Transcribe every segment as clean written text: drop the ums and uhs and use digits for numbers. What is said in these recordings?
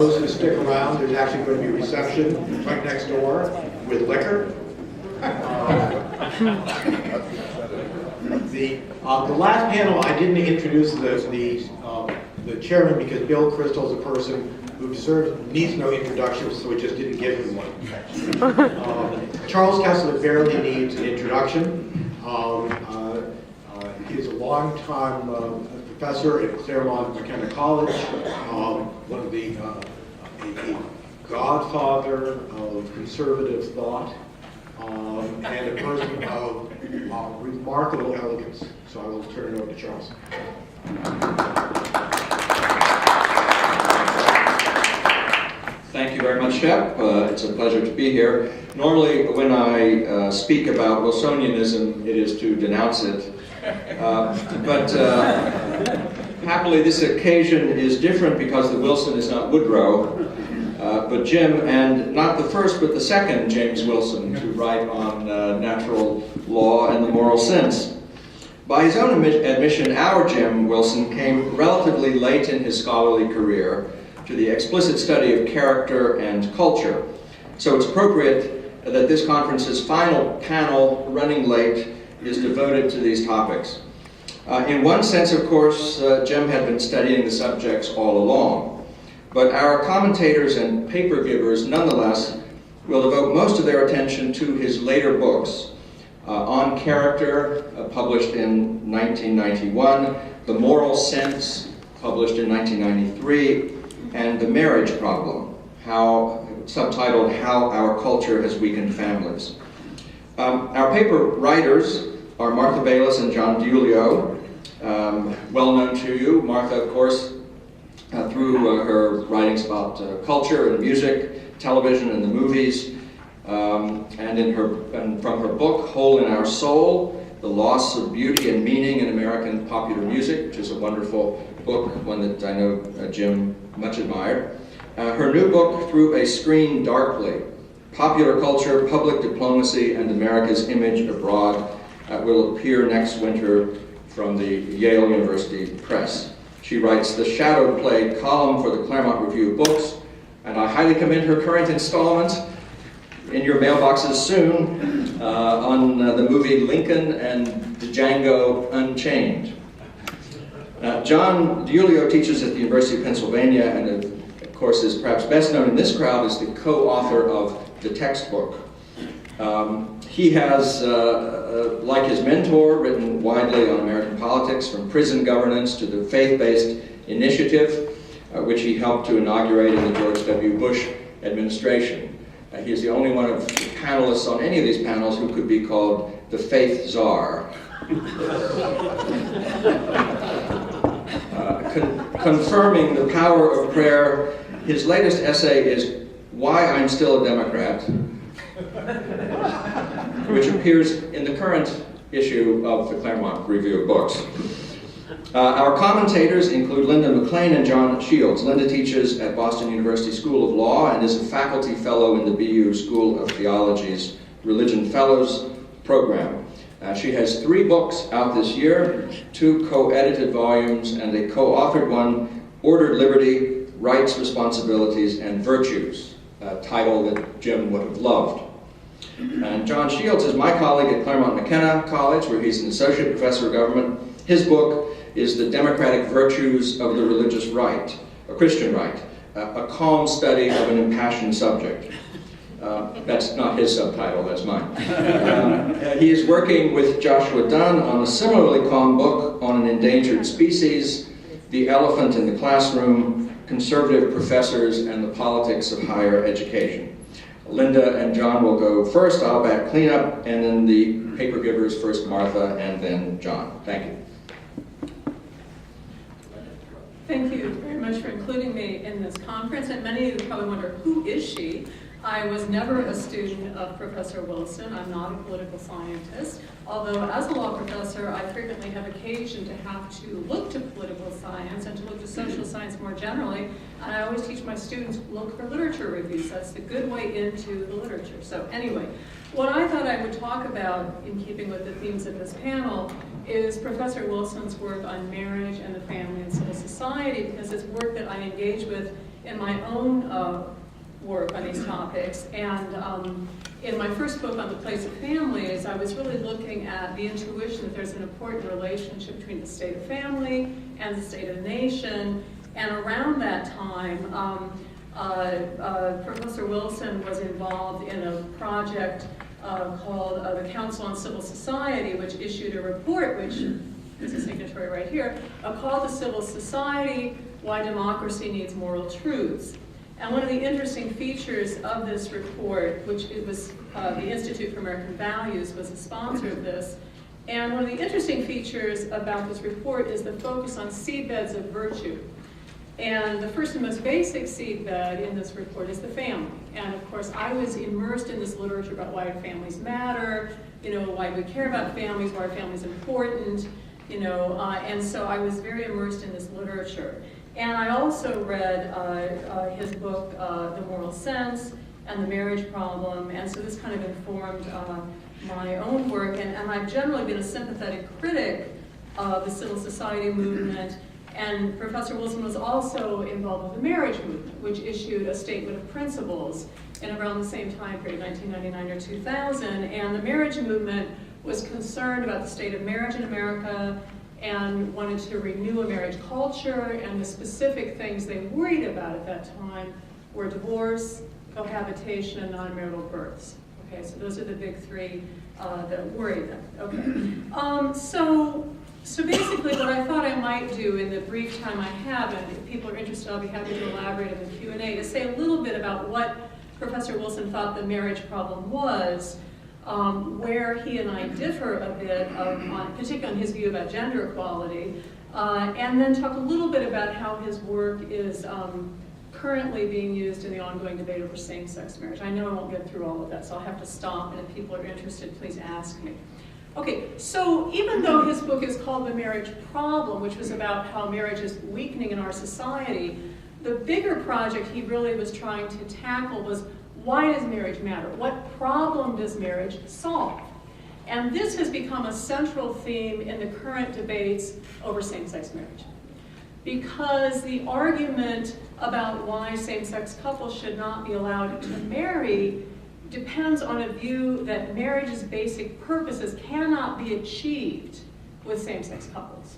Those who stick around, there's actually going to be a reception right next door with liquor. The last panel, I didn't introduce the chairman because Bill Kristol is a person who needs no introduction, so we just didn't give him one. Charles Kesler barely needs an introduction. He's a long-time professor at Claremont-McKenna College, one of the a godfather of conservative thought, and a person of remarkable elegance. So I will turn it over to Charles. Thank you very much, Shep. It's a pleasure to be here. Normally, when I speak about Wilsonianism, it is to denounce it. But happily, this occasion is different because the Wilson is not Woodrow, but Jim, and not the first, but the second James Wilson to write on natural law and the moral sense. By his own admission, our Jim Wilson came relatively late in his scholarly career to the explicit study of character and culture. So it's appropriate that this conference's final panel, running late, is devoted to these topics. In one sense, of course, Jim had been studying the subjects all along, but our commentators and paper givers, nonetheless, will devote most of their attention to his later books, On Character, published in 1991, The Moral Sense, published in 1993, and The Marriage Problem, subtitled How Our Culture Has Weakened Families. Our paper writers are Martha Bayles and John DiIulio, well known to you. Martha, of course, through her writings about culture and music, television and the movies, and from her book, Hole in Our Soul, The Loss of Beauty and Meaning in American Popular Music, which is a wonderful book, one that I know Jim much admired. Her new book, Through a Screen Darkly, Popular Culture, Public Diplomacy, and America's Image Abroad, will appear next winter from the Yale University Press. She writes the Shadow Play column for the Claremont Review of Books, and I highly commend her current installment in your mailboxes soon on the movie Lincoln and Django Unchained. John DiIulio teaches at the University of Pennsylvania and of course is perhaps best known in this crowd as the co-author of the textbook. He has, like his mentor, written widely on American politics, from prison governance to the faith-based initiative, which he helped to inaugurate in the George W. Bush administration. He is the only one of the panelists on any of these panels who could be called the faith czar. Confirming the power of prayer, his latest essay is Why I'm Still a Democrat, which appears in the current issue of the Claremont Review of Books. Our commentators include Linda McClain and John Shields. Linda teaches at Boston University School of Law and is a faculty fellow in the BU School of Theology's Religion Fellows program. She has 3 books out this year, 2 co-edited volumes, and a co-authored one, Ordered Liberty, Rights, Responsibilities, and Virtues, a title that Jim would have loved. And John Shields is my colleague at Claremont-McKenna College, where he's an associate professor of government. His book is The Democratic Virtues of the Religious Right, a Christian right, a calm study of an impassioned subject. That's not his subtitle, that's mine. He is working with Joshua Dunn on a similarly calm book on an endangered species, The Elephant in the Classroom, Conservative Professors and the Politics of Higher Education. Linda and John will go first, I'll back cleanup, and then the paper givers, first Martha and then John. Thank you. Thank you very much for including me in this conference, and many of you probably wonder, who is she? I was never a student of Professor Wilson. I'm not a political scientist, although as a law professor, I frequently have occasion to have to look to political science and to look to social science more generally, and I always teach my students, look for literature reviews. That's the good way into the literature. So anyway, what I thought I would talk about, in keeping with the themes of this panel, is Professor Wilson's work on marriage and the family and civil society, because it's work that I engage with in my own work on these topics. And in my first book on the place of families, I was really looking at the intuition that there's an important relationship between the state of family and the state of the nation. And around that time, Professor Wilson was involved in a project called the Council on Civil Society, which issued a report, which is a signatory right here, a call to civil society, why democracy needs moral truths. And one of the interesting features of this report, which it was the Institute for American Values was a sponsor of this, and one of the interesting features about this report is the focus on seedbeds of virtue. And the first and most basic seedbed in this report is the family. And of course, I was immersed in this literature about why families matter, why we care about families, why families are important, and so I was very immersed in this literature. And I also read his book, The Moral Sense, and The Marriage Problem, and so this kind of informed my own work. And I've generally been a sympathetic critic of the civil society movement. And Professor Wilson was also involved with the marriage movement, which issued a statement of principles in around the same time period, 1999 or 2000. And the marriage movement was concerned about the state of marriage in America and wanted to renew a marriage culture. And the specific things they worried about at that time were divorce, cohabitation, and non-marital births. Okay, so those are the big three that worried them. Okay, So basically what I thought I might do in the brief time I have, and if people are interested, I'll be happy to elaborate in the Q&A, to say a little bit about what Professor Wilson thought the marriage problem was, where he and I differ a bit, particularly on his view about gender equality, and then talk a little bit about how his work is currently being used in the ongoing debate over same-sex marriage. I know I won't get through all of that, so I'll have to stop, and if people are interested, please ask me. Okay, so even though his book is called The Marriage Problem, which was about how marriage is weakening in our society, the bigger project he really was trying to tackle was, why does marriage matter? What problem does marriage solve? And this has become a central theme in the current debates over same-sex marriage. Because the argument about why same-sex couples should not be allowed to marry depends on a view that marriage's basic purposes cannot be achieved with same-sex couples.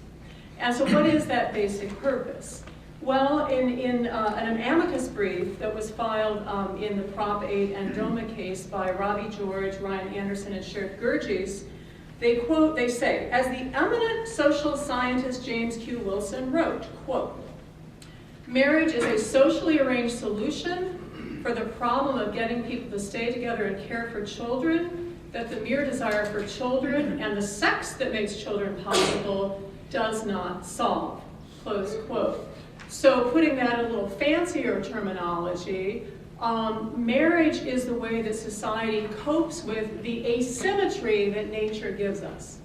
And so what is that basic purpose? Well, in an amicus brief that was filed in the Prop 8 and DOMA case by Robbie George, Ryan Anderson, and Shep they say, as the eminent social scientist James Q. Wilson wrote, quote, marriage is a socially arranged solution for the problem of getting people to stay together and care for children, that the mere desire for children and the sex that makes children possible does not solve, close quote. So putting that in a little fancier terminology, marriage is the way that society copes with the asymmetry that nature gives us.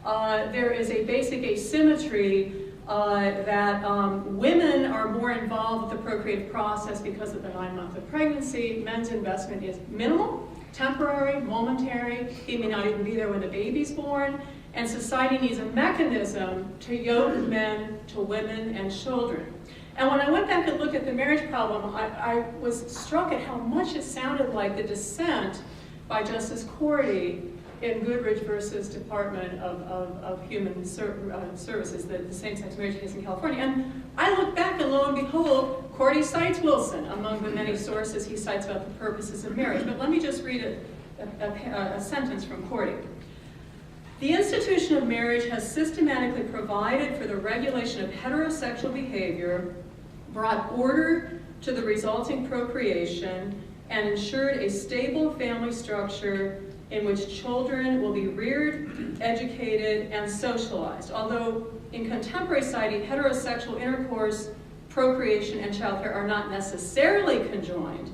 There is a basic asymmetry that women are more involved with the procreative process because of the 9 months of pregnancy. Men's investment is minimal, temporary, momentary. He may not even be there when the baby's born. And society needs a mechanism to yoke men to women and children. And when I went back and looked at the marriage problem, I was struck at how much it sounded like the dissent by Justice Cordy in Goodrich versus Department of Human Services, the same-sex marriage case in California. And I look back and lo and behold, Cordy cites Wilson among the many sources he cites about the purposes of marriage. But let me just read a sentence from Cordy. The institution of marriage has systematically provided for the regulation of heterosexual behavior, brought order to the resulting procreation, and ensured a stable family structure in which children will be reared, educated, and socialized. Although in contemporary society, heterosexual intercourse, procreation, and childcare are not necessarily conjoined,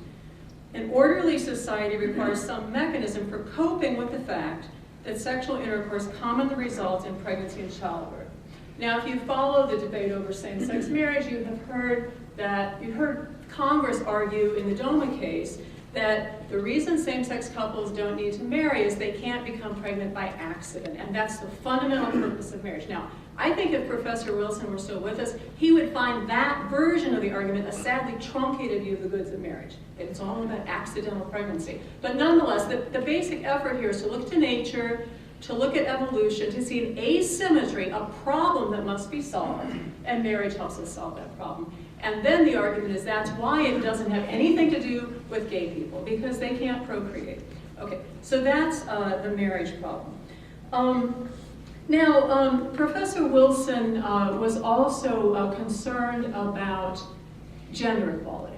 an orderly society requires some mechanism for coping with the fact that sexual intercourse commonly results in pregnancy and childbirth. Now, if you follow the debate over same-sex marriage, you heard Congress argue in the DOMA case that the reason same-sex couples don't need to marry is they can't become pregnant by accident, and that's the fundamental purpose of marriage. Now, I think if Professor Wilson were still with us, he would find that version of the argument a sadly truncated view of the goods of marriage. It's all about accidental pregnancy. But nonetheless, the basic effort here is to look to nature, to look at evolution, to see an asymmetry, a problem that must be solved, and marriage helps us solve that problem. And then the argument is that's why it doesn't have anything to do with gay people, because they can't procreate. Okay, so that's the marriage problem. Now, Professor Wilson was also concerned about gender equality.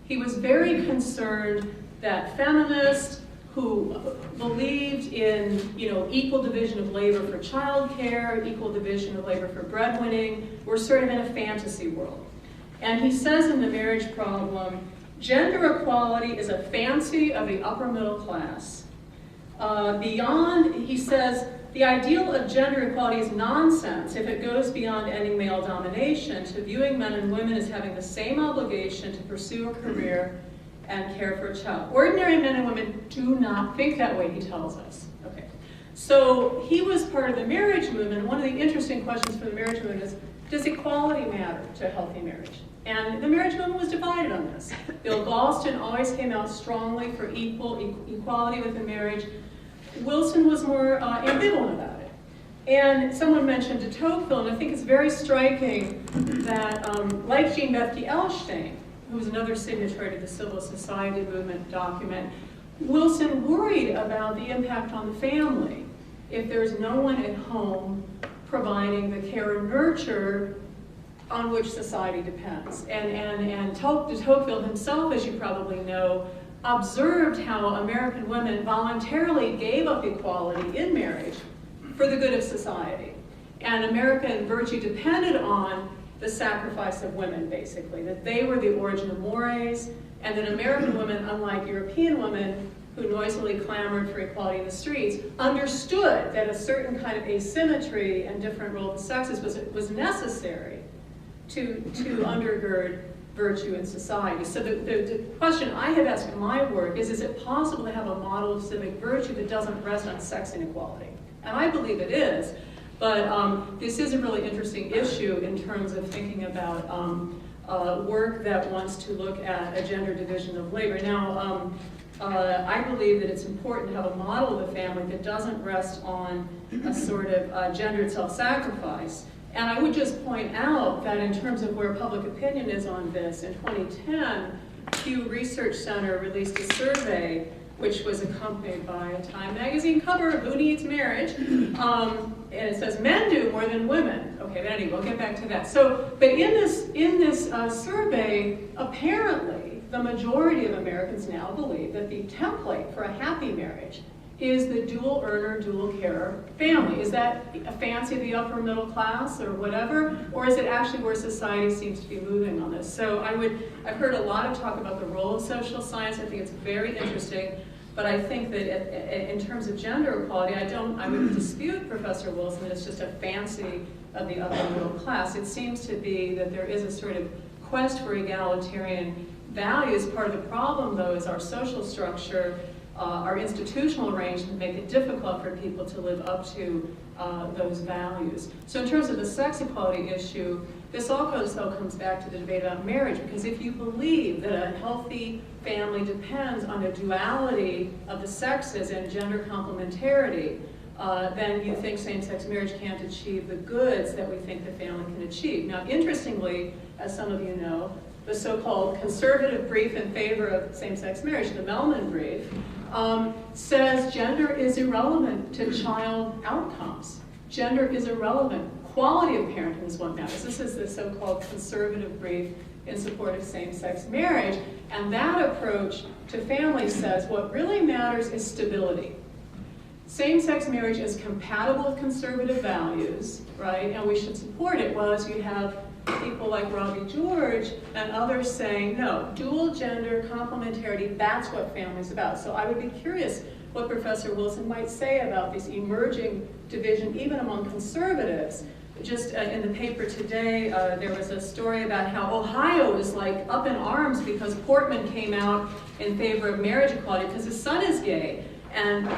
He was very concerned that feminists who believed in, equal division of labor for childcare, equal division of labor for breadwinning, were sort of in a fantasy world. And he says in The Marriage Problem, gender equality is a fancy of the upper middle class. He says, the ideal of gender equality is nonsense if it goes beyond ending male domination to viewing men and women as having the same obligation to pursue a career and care for a child. Ordinary men and women do not think that way, he tells us. Okay. So he was part of the marriage movement. One of the interesting questions for the marriage movement is, does equality matter to a healthy marriage? And the marriage movement was divided on this. Bill Galston always came out strongly for equality within marriage. Wilson was more ambivalent about it. And someone mentioned de Tocqueville, and I think it's very striking that, like Jean Bethke Elshtain, who was another signatory to the Civil Society Movement document, Wilson worried about the impact on the family if there's no one at home providing the care and nurture on which society depends. And de Tocqueville himself, as you probably know, observed how American women voluntarily gave up equality in marriage for the good of society. And American virtue depended on the sacrifice of women, basically, that they were the origin of mores, and that American women, unlike European women who noisily clamored for equality in the streets, understood that a certain kind of asymmetry and different role of the sexes was necessary to undergird virtue in society. So the question I have asked in my work is it possible to have a model of civic virtue that doesn't rest on sex inequality? And I believe it is, but this is a really interesting issue in terms of thinking about work that wants to look at a gender division of labor. Now, I believe that it's important to have a model of the family that doesn't rest on a sort of gendered self-sacrifice. And I would just point out that in terms of where public opinion is on this, in 2010, Pew Research Center released a survey which was accompanied by a Time magazine cover of Who Needs Marriage? And it says men do more than women. Okay, but anyway, we'll get back to that. So, but in this survey, apparently the majority of Americans now believe that the template for a happy marriage is the dual earner, dual carer family. Is that a fancy of the upper middle class or whatever? Or is it actually where society seems to be moving on this? So I've heard a lot of talk about the role of social science. I think it's very interesting. But I think that in terms of gender equality, I would dispute Professor Wilson that it's just a fancy of the upper middle class. It seems to be that there is a sort of quest for egalitarian values. Part of the problem, though, is our social structure, our institutional arrangement make it difficult for people to live up to those values. So in terms of the sex equality issue, this also comes back to the debate about marriage, because if you believe that a healthy family depends on a duality of the sexes and gender complementarity, then you think same-sex marriage can't achieve the goods that we think the family can achieve. Now, interestingly, as some of you know, the so-called conservative brief in favor of same-sex marriage, the Melnick brief, says gender is irrelevant to child outcomes. Gender is irrelevant. Quality of parenting is what matters. This is the so-called conservative brief in support of same-sex marriage. And that approach to families says what really matters is stability. Same-sex marriage is compatible with conservative values, right? And we should support it. Whereas you have people like Robbie George and others saying, no, dual gender complementarity, that's what family's about. So I would be curious what Professor Wilson might say about this emerging division, even among conservatives. Just in the paper today, there was a story about how Ohio is like up in arms because Portman came out in favor of marriage equality because his son is gay. And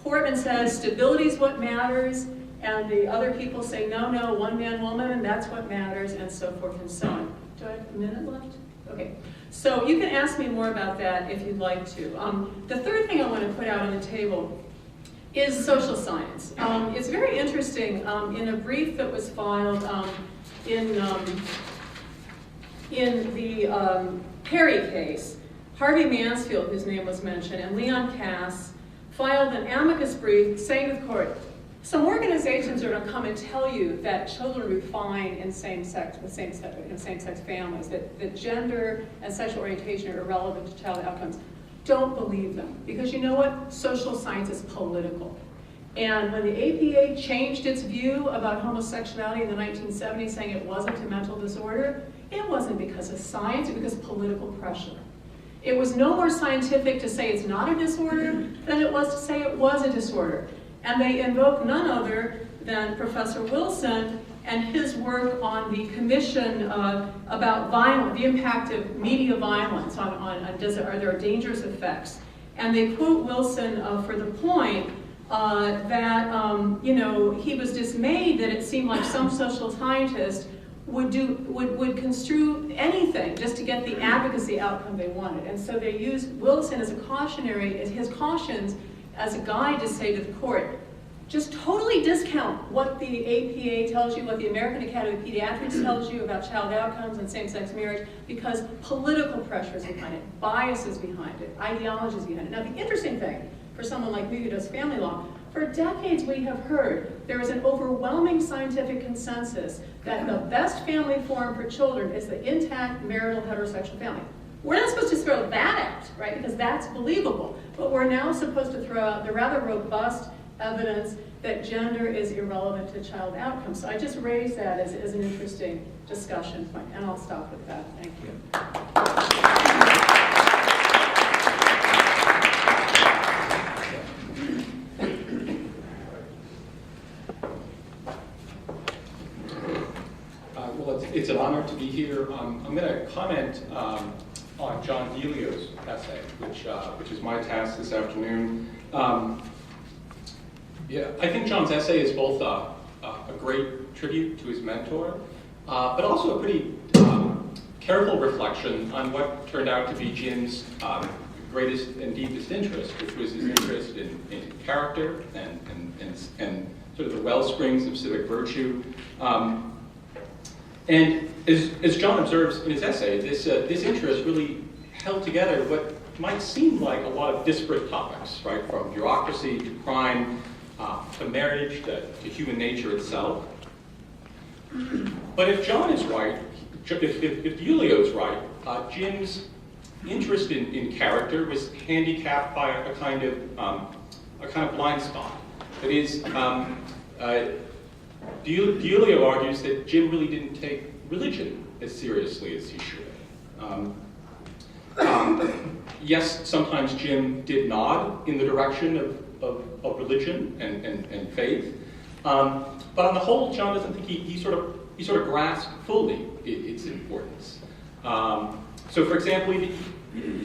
Portman says stability is what matters, and the other people say, no, no, one man, woman, and that's what matters, and so forth and so on. Do I have a minute left? Okay. So you can ask me more about that if you'd like to. The third thing I want to put out on the table is social science. It's very interesting. In a brief that was filed in the Perry case, Harvey Mansfield, whose name was mentioned, and Leon Cass filed an amicus brief saying to the court, some organizations are going to come and tell you that children are fine in same-sex families, that gender and sexual orientation are irrelevant to child outcomes. Don't believe them, because you know what? Social science is political. And when the APA changed its view about homosexuality in the 1970s, saying it wasn't a mental disorder, it wasn't because of science, it was because of political pressure. It was no more scientific to say it's not a disorder than it was to say it was a disorder. And they invoked none other than Professor Wilson and his work on the commission about violence, the impact of media violence are there dangerous effects. And they quote Wilson for the point that he was dismayed that it seemed like some social scientists would construe anything just to get the advocacy outcome they wanted. And so they used Wilson as a cautionary, as his cautions as a guide to say to the court, just totally discount what the APA tells you, what the American Academy of Pediatrics tells you about child outcomes and same-sex marriage, because political pressures behind it, biases behind it, ideologies behind it. Now the interesting thing for someone like me who does family law, for decades we have heard there is an overwhelming scientific consensus that the best family form for children is the intact marital heterosexual family. We're not supposed to throw that out, right, because that's believable. But we're now supposed to throw out the rather robust evidence that gender is irrelevant to child outcomes. So I just raised that as an interesting discussion point, and I'll stop with that. Thank you. Well, it's an honor to be here. I'm going to comment on John DiIulio's essay, which is my task this afternoon. I think John's essay is both a great tribute to his mentor, but also a pretty careful reflection on what turned out to be Jim's greatest and deepest interest, which was his interest in character and sort of the wellsprings of civic virtue. And as John observes in his essay, this interest really held together what might seem like a lot of disparate topics, right? From bureaucracy to crime, to marriage, to human nature itself. But if John is right, if DiIulio is right, Jim's interest in character was handicapped by a kind of blind spot. That is, DiIulio argues that Jim really didn't take religion as seriously as he should. Yes, sometimes Jim did nod in the direction of religion and faith, but on the whole, John doesn't think he sort of grasped fully its importance. So, for example,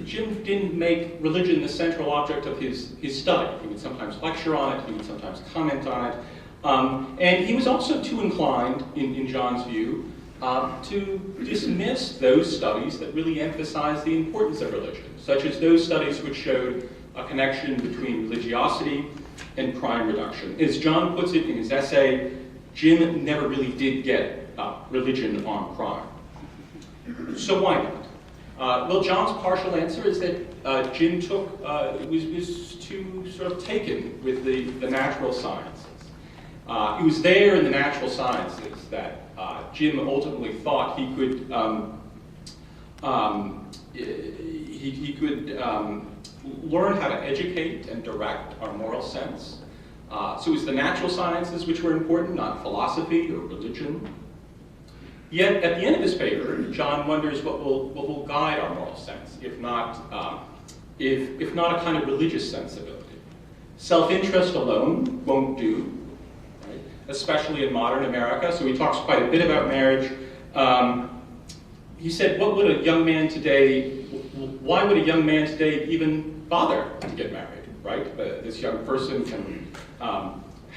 Jim didn't make religion the central object of his study. He would sometimes lecture on it, he would sometimes comment on it, and he was also too inclined, in John's view, to dismiss those studies that really emphasized the importance of religion, such as those studies which showed a connection between religiosity and crime reduction. As John puts it in his essay, Jim never really did get religion on crime. So why not? Well, John's partial answer is that Jim was too sort of taken with the natural sciences. It was there in the natural sciences that Jim ultimately thought he could learn how to educate and direct our moral sense. So it was the natural sciences which were important, not philosophy or religion. Yet at the end of his paper, John wonders what will guide our moral sense, if not a kind of religious sensibility. Self-interest alone won't do, right? Especially in modern America. So he talks quite a bit about marriage. He said, why would a young man today even bother to get married, right? This young person can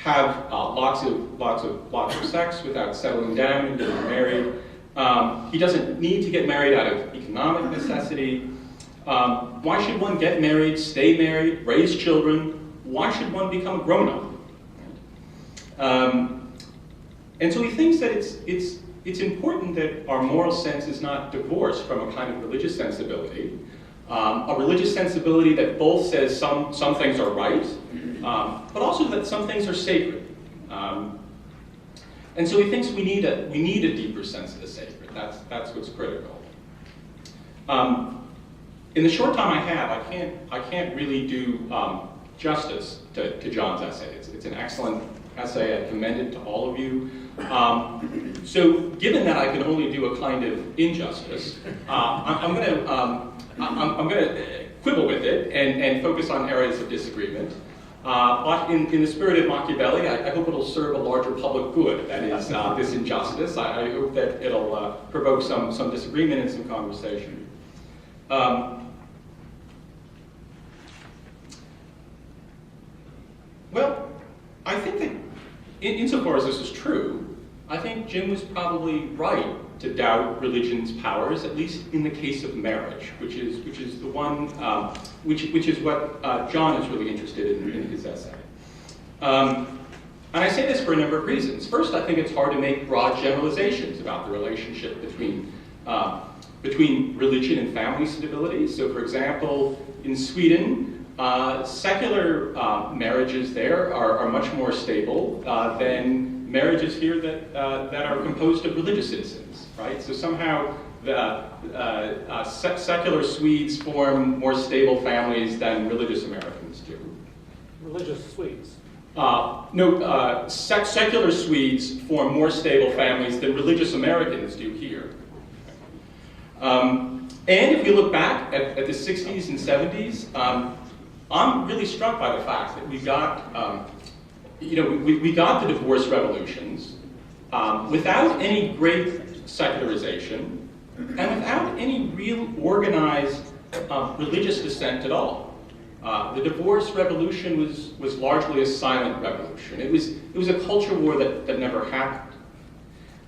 have lots of sex without settling down and getting married. He doesn't need to get married out of economic necessity. Why should one get married, stay married, raise children? Why should one become a grown-up? And so he thinks that it's important that our moral sense is not divorced from a kind of religious sensibility. A religious sensibility that both says some things are right, but also that some things are sacred. And so he thinks we need a deeper sense of the sacred. That's what's critical. In the short time I have, I can't really do justice to John's essay. It's an excellent essay. I commend it to all of you. So, given that I can only do a kind of injustice, I'm going to quibble with it and focus on areas of disagreement. But in the spirit of Machiavelli, I hope it'll serve a larger public good. That is this injustice. I hope that it'll provoke some disagreement and some conversation. Well, I think that insofar as this is true, I think Jim was probably right to doubt religion's powers, at least in the case of marriage, which is the one, which is what John is really interested in his essay. And I say this for a number of reasons. First, I think it's hard to make broad generalizations about the relationship between religion and family stability. So, for example, in Sweden, secular marriages there are much more stable than marriages here that are composed of religious citizens, right? So somehow secular Swedes form more stable families than religious Americans do. Religious Swedes? Secular Swedes form more stable families than religious Americans do here. And if we look back at the 60s and 70s, I'm really struck by the fact that we got we got the divorce revolutions without any great secularization and without any real organized religious dissent at all. The divorce revolution was largely a silent revolution. It was a culture war that never happened.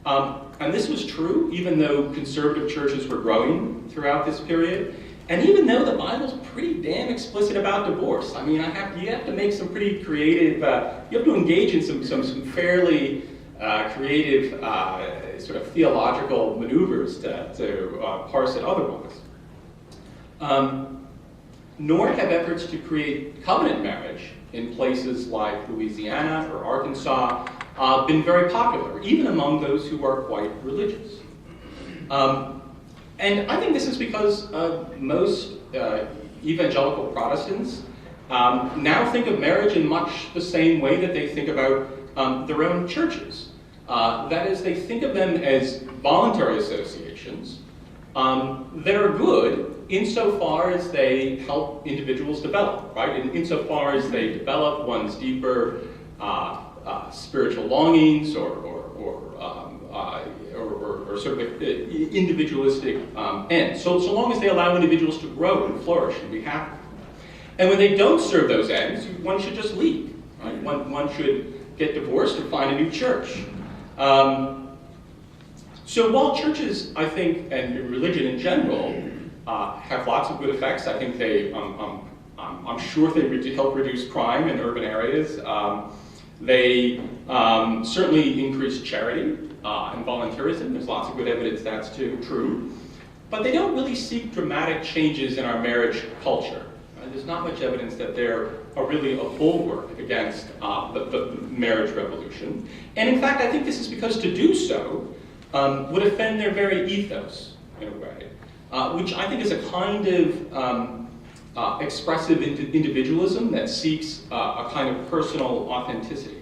And this was true even though conservative churches were growing throughout this period. And even though the Bible's pretty damn explicit about divorce, I mean, you have to make some pretty creative, you have to engage in some fairly creative sort of theological maneuvers to parse it otherwise. Nor have efforts to create covenant marriage in places like Louisiana or Arkansas been very popular, even among those who are quite religious. And I think this is because most evangelical Protestants now think of marriage in much the same way that they think about their own churches. That is, they think of them as voluntary associations that are good insofar as they help individuals develop, right? And insofar as they develop one's deeper spiritual longings or sort of individualistic ends. So long as they allow individuals to grow and flourish and be happy. And when they don't serve those ends, one should just leave. Right? One should get divorced or find a new church. So while churches, I think, and religion in general, have lots of good effects, I think they, I'm sure they help reduce crime in urban areas. They certainly increase charity and volunteerism. There's lots of good evidence that's true. But they don't really seek dramatic changes in our marriage culture. There's not much evidence that they're really a bulwark against the marriage revolution. And in fact, I think this is because to do so would offend their very ethos, in a way, which I think is a kind of expressive individualism that seeks a kind of personal authenticity.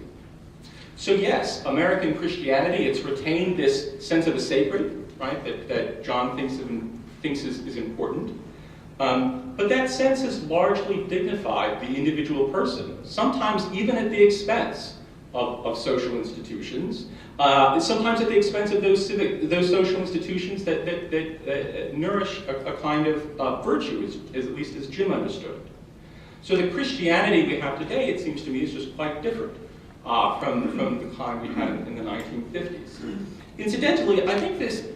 So yes, American Christianity, it's retained this sense of the sacred, right, that John thinks is important. But that sense has largely dignified the individual person, sometimes even at the expense of social institutions, sometimes at the expense of those social institutions that nourish a kind of virtue, at least as Jim understood it. So the Christianity we have today, it seems to me, is just quite different from the kind we had in the 1950s. Incidentally, I think this,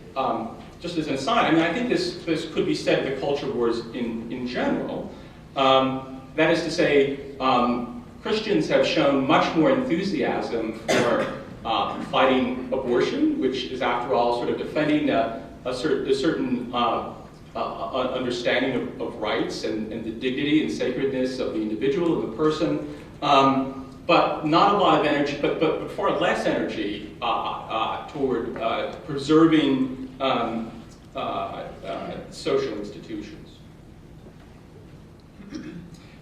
just as an aside, I mean, I think this could be said of the culture wars in general. That is to say, Christians have shown much more enthusiasm for fighting abortion, which is, after all, sort of defending a certain understanding of rights and the dignity and sacredness of the individual and the person, but not a lot of energy, but far less energy toward preserving social institutions.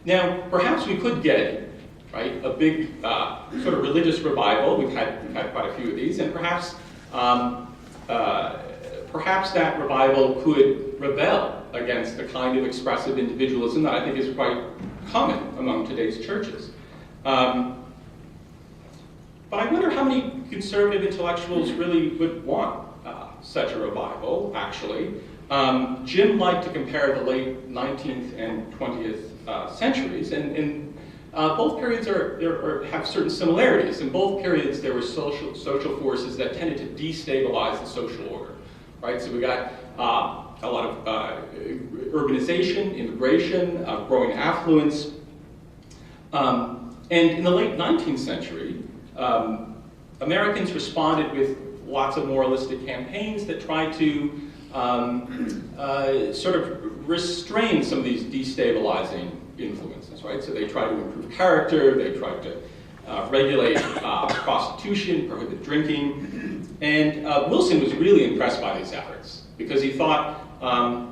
Now, perhaps we could get, right, a big sort of religious revival. We've had quite a few of these, and perhaps that revival could rebel against the kind of expressive individualism that I think is quite common among today's churches. But I wonder how many conservative intellectuals really would want such a revival, actually. Jim liked to compare the late 19th and 20th centuries, and both periods have certain similarities. In both periods, there were social forces that tended to destabilize the social order, right? So we got a lot of urbanization, immigration, growing affluence. And in the late 19th century, Americans responded with lots of moralistic campaigns that tried to sort of restrain some of these destabilizing influences, right? So they tried to improve character, they tried to regulate prostitution, prohibit drinking, and Wilson was really impressed by these efforts because he thought,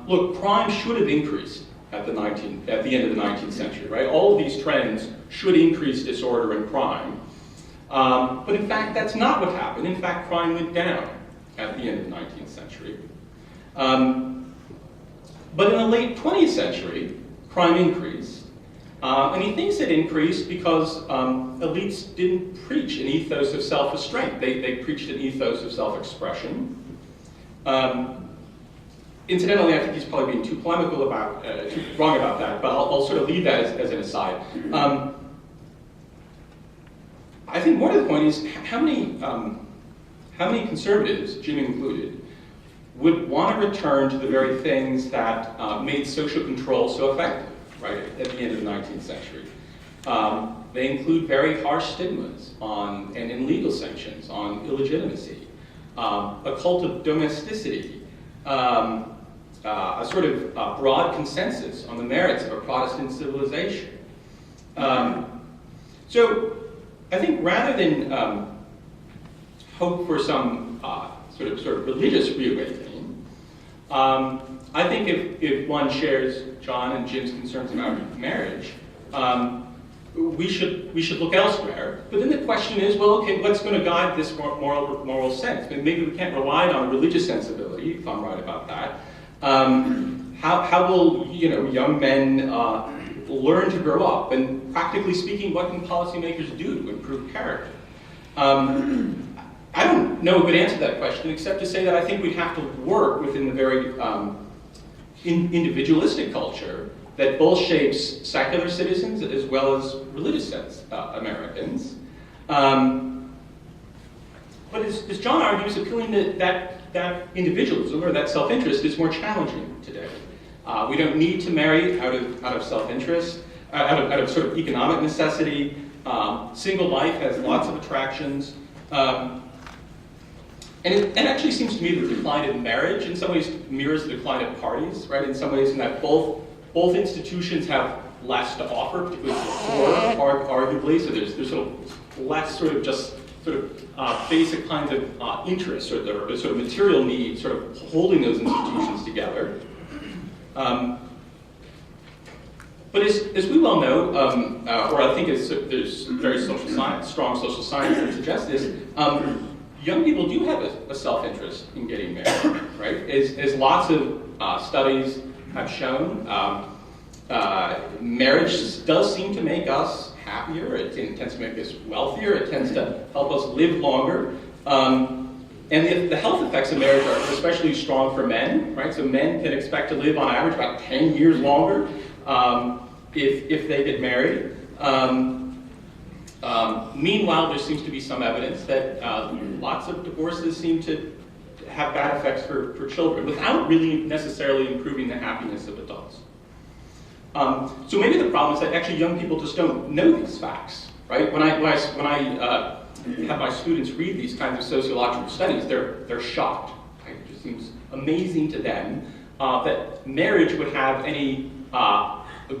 look, crime should have increased at the end of the 19th century, right? All of these trends should increase disorder and crime, but in fact, that's not what happened. In fact, crime went down at the end of the 19th century. But in the late 20th century, crime increased. And he thinks it increased because elites didn't preach an ethos of self-restraint. They preached an ethos of self-expression. Incidentally, I think he's probably being too polemical about, too wrong about that, but I'll sort of leave that as an aside. I think more to the point is how many conservatives, Jim included, would want to return to the very things that made social control so effective, right, at the end of the 19th century. They include very harsh stigmas and legal sanctions on illegitimacy, a cult of domesticity, a sort of broad consensus on the merits of a Protestant civilization. So I think rather than hope for some sort of religious reawakening, I think if one shares John and Jim's concerns about marriage, we should look elsewhere. But then the question is, well, okay, what's going to guide this moral sense? Maybe we can't rely on religious sensibility, if I'm right about that. How will young men learn to grow up? And practically speaking, what can policymakers do to improve character? I don't know a good answer to that question, except to say that I think we'd have to work within the very individualistic culture that both shapes secular citizens as well as religious Americans. But as John argues, appealing to that individualism or that self-interest is more challenging today. We don't need to marry out of self-interest, out of sort of economic necessity. Single life has lots of attractions. And it actually seems to me that the decline in marriage in some ways mirrors the decline of parties, right? In some ways, in that both institutions have less to offer, particularly the poor, arguably. So there's sort of less basic kinds of interests or the sort of material needs, sort of holding those institutions together. But as we well know, or I think there's very strong social science that suggests this. Young people do have a self-interest in getting married, right? As lots of studies have shown, marriage does seem to make us happier. It tends to make us wealthier. It tends to help us live longer. And the health effects of marriage are especially strong for men, right? So men can expect to live on average about 10 years longer if they get married. Meanwhile, there seems to be some evidence that lots of divorces seem to have bad effects for children without really necessarily improving the happiness of adults. So maybe the problem is that actually young people just don't know these facts, right? When I have my students read these kinds of sociological studies, they're shocked. Right? It just seems amazing to them that marriage would have any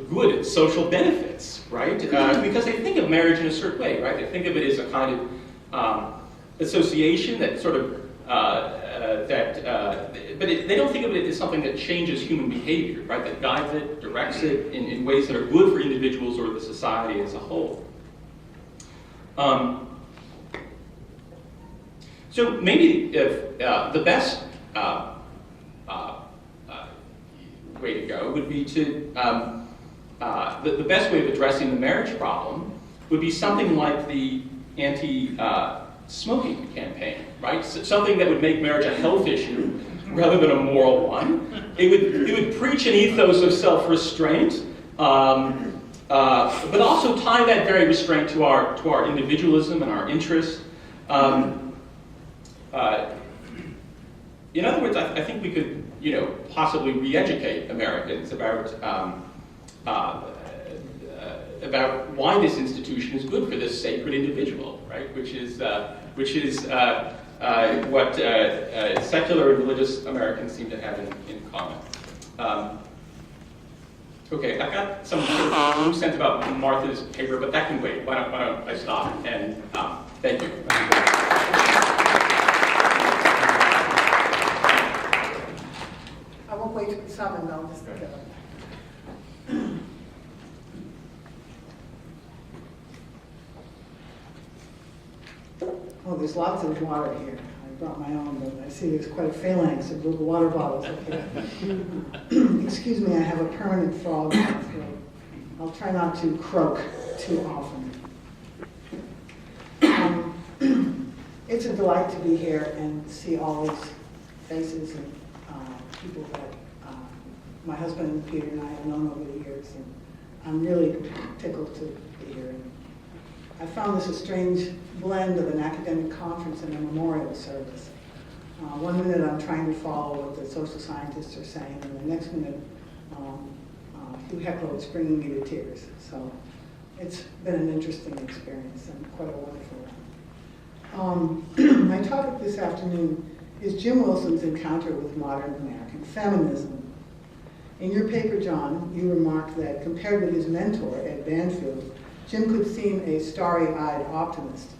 good social benefits, right? Because they think of marriage in a certain way, right? They think of it as a kind of association that sort of but they don't think of it as something that changes human behavior, right? That guides it, directs it in ways that are good for individuals or the society as a whole. So maybe if the best way to go would be to the best way of addressing the marriage problem would be something like the anti-smoking campaign, right? Something that would make marriage a health issue rather than a moral one. It would preach an ethos of self-restraint, but also tie that very restraint to our individualism and our interest. In other words, I think we could, possibly re-educate Americans about why this institution is good for this sacred individual, right? Which is what secular and religious Americans seem to have in common. Okay, I've got some sort of loose sense about Martha's paper, but that can wait. Why don't I stop? And thank you. I won't wait to be summoned, I'll just go. Oh, there's lots of water here. I brought my own, but I see there's quite a phalanx of little water bottles up here. Excuse me, I have a permanent frog in my throat. I'll try not to croak too often. It's a delight to be here and see all these faces and people that my husband Peter and I have known over the years, and I'm really tickled to be here. I found this a strange blend of an academic conference and a memorial service. 1 minute I'm trying to follow what the social scientists are saying, and the next minute Hugh Heckle is bringing me to tears. So it's been an interesting experience and quite a wonderful one. My topic this afternoon is Jim Wilson's encounter with modern American feminism. In your paper, John, you remarked that compared with his mentor, Ed Banfield, Jim could seem a starry-eyed optimist.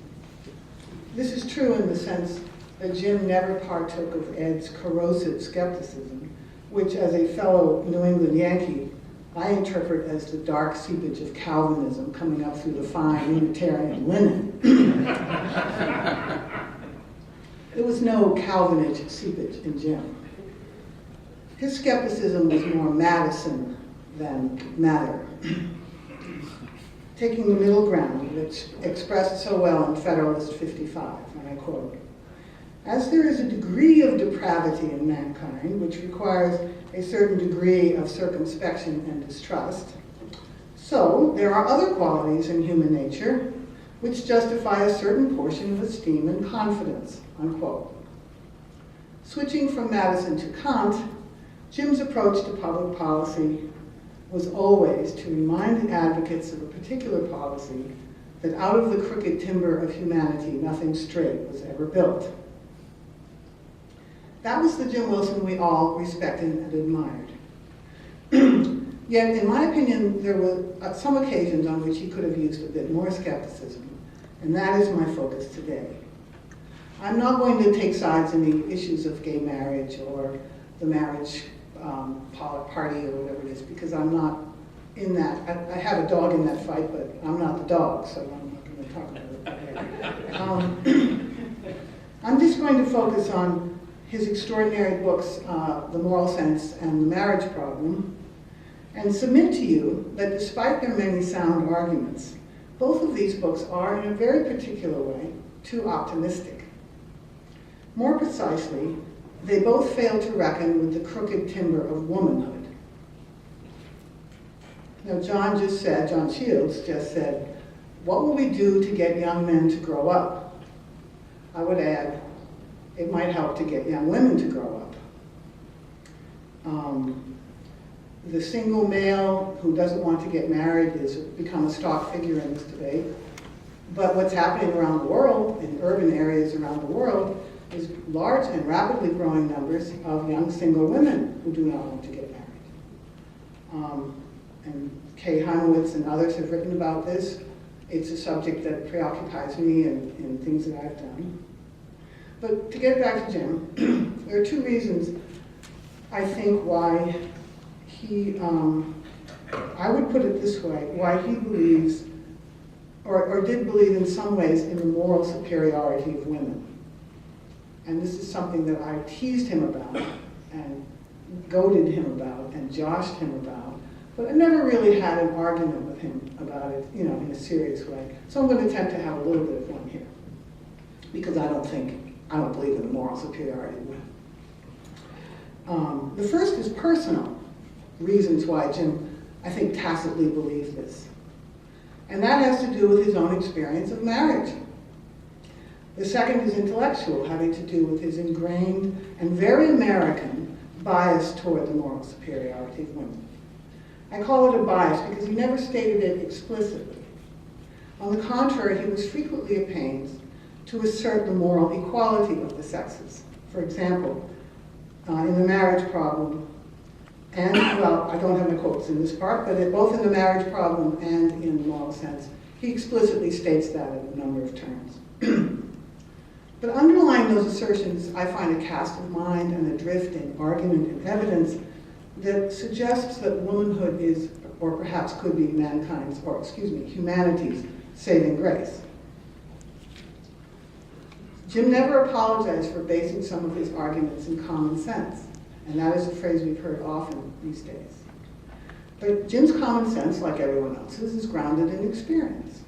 This is true in the sense that Jim never partook of Ed's corrosive skepticism, which, as a fellow New England Yankee, I interpret as the dark seepage of Calvinism coming up through the fine Unitarian linen. There was no Calvinist seepage in Jim. His skepticism was more Madison than matter, taking the middle ground that's expressed so well in Federalist 55, and I quote, "As there is a degree of depravity in mankind which requires a certain degree of circumspection and distrust, so there are other qualities in human nature which justify a certain portion of esteem and confidence," unquote. Switching from Madison to Kant, Jim's approach to public policy was always to remind the advocates of a particular policy that out of the crooked timber of humanity, nothing straight was ever built. That was the Jim Wilson we all respected and admired. Yet, in my opinion, there were some occasions on which he could have used a bit more skepticism, and that is my focus today. I'm not going to take sides in the issues of gay marriage or the marriage party or whatever it is, because I'm not in that. I have a dog in that fight, but I'm not the dog, so I'm not going to talk about it. I'm just going to focus on his extraordinary books, The Moral Sense and The Marriage Problem, and submit to you that despite their many sound arguments, both of these books are, in a very particular way, too optimistic. More precisely, they both fail to reckon with the crooked timber of womanhood. Now, John Shields just said what will we do to get young men to grow up? I would add, it might help to get young women to grow up. The single male who doesn't want to get married has become a stock figure in this debate. But what's happening around the world, in urban areas around the world, is large and rapidly growing numbers of young single women who do not want to get married. And Kay Heinowitz and others have written about this. It's a subject that preoccupies me in things that I've done. But to get back to Jim, there are two reasons I think why he, I would put it this way, why he believes, or did believe in some ways, in the moral superiority of women. And this is something that I teased him about, and goaded him about, and joshed him about, but I never really had an argument with him about it, in a serious way. So I'm going to attempt to have a little bit of one here, because I don't believe in the moral superiority of women. The first is personal reasons why Jim, I think, tacitly believes this. And that has to do with his own experience of marriage. The second is intellectual, having to do with his ingrained and very American bias toward the moral superiority of women. I call it a bias because he never stated it explicitly. On the contrary, he was frequently at pains to assert the moral equality of the sexes. For example, in the marriage problem, and, well, I don't have my quotes in this part, but both in the marriage problem and in the moral sense, he explicitly states that in a number of terms. But underlying those assertions, I find a cast of mind and a drift in argument and evidence that suggests that womanhood is, or perhaps could be, humanity's saving grace. Jim never apologized for basing some of his arguments in common sense, and that is a phrase we've heard often these days. But Jim's common sense, like everyone else's, is grounded in experience.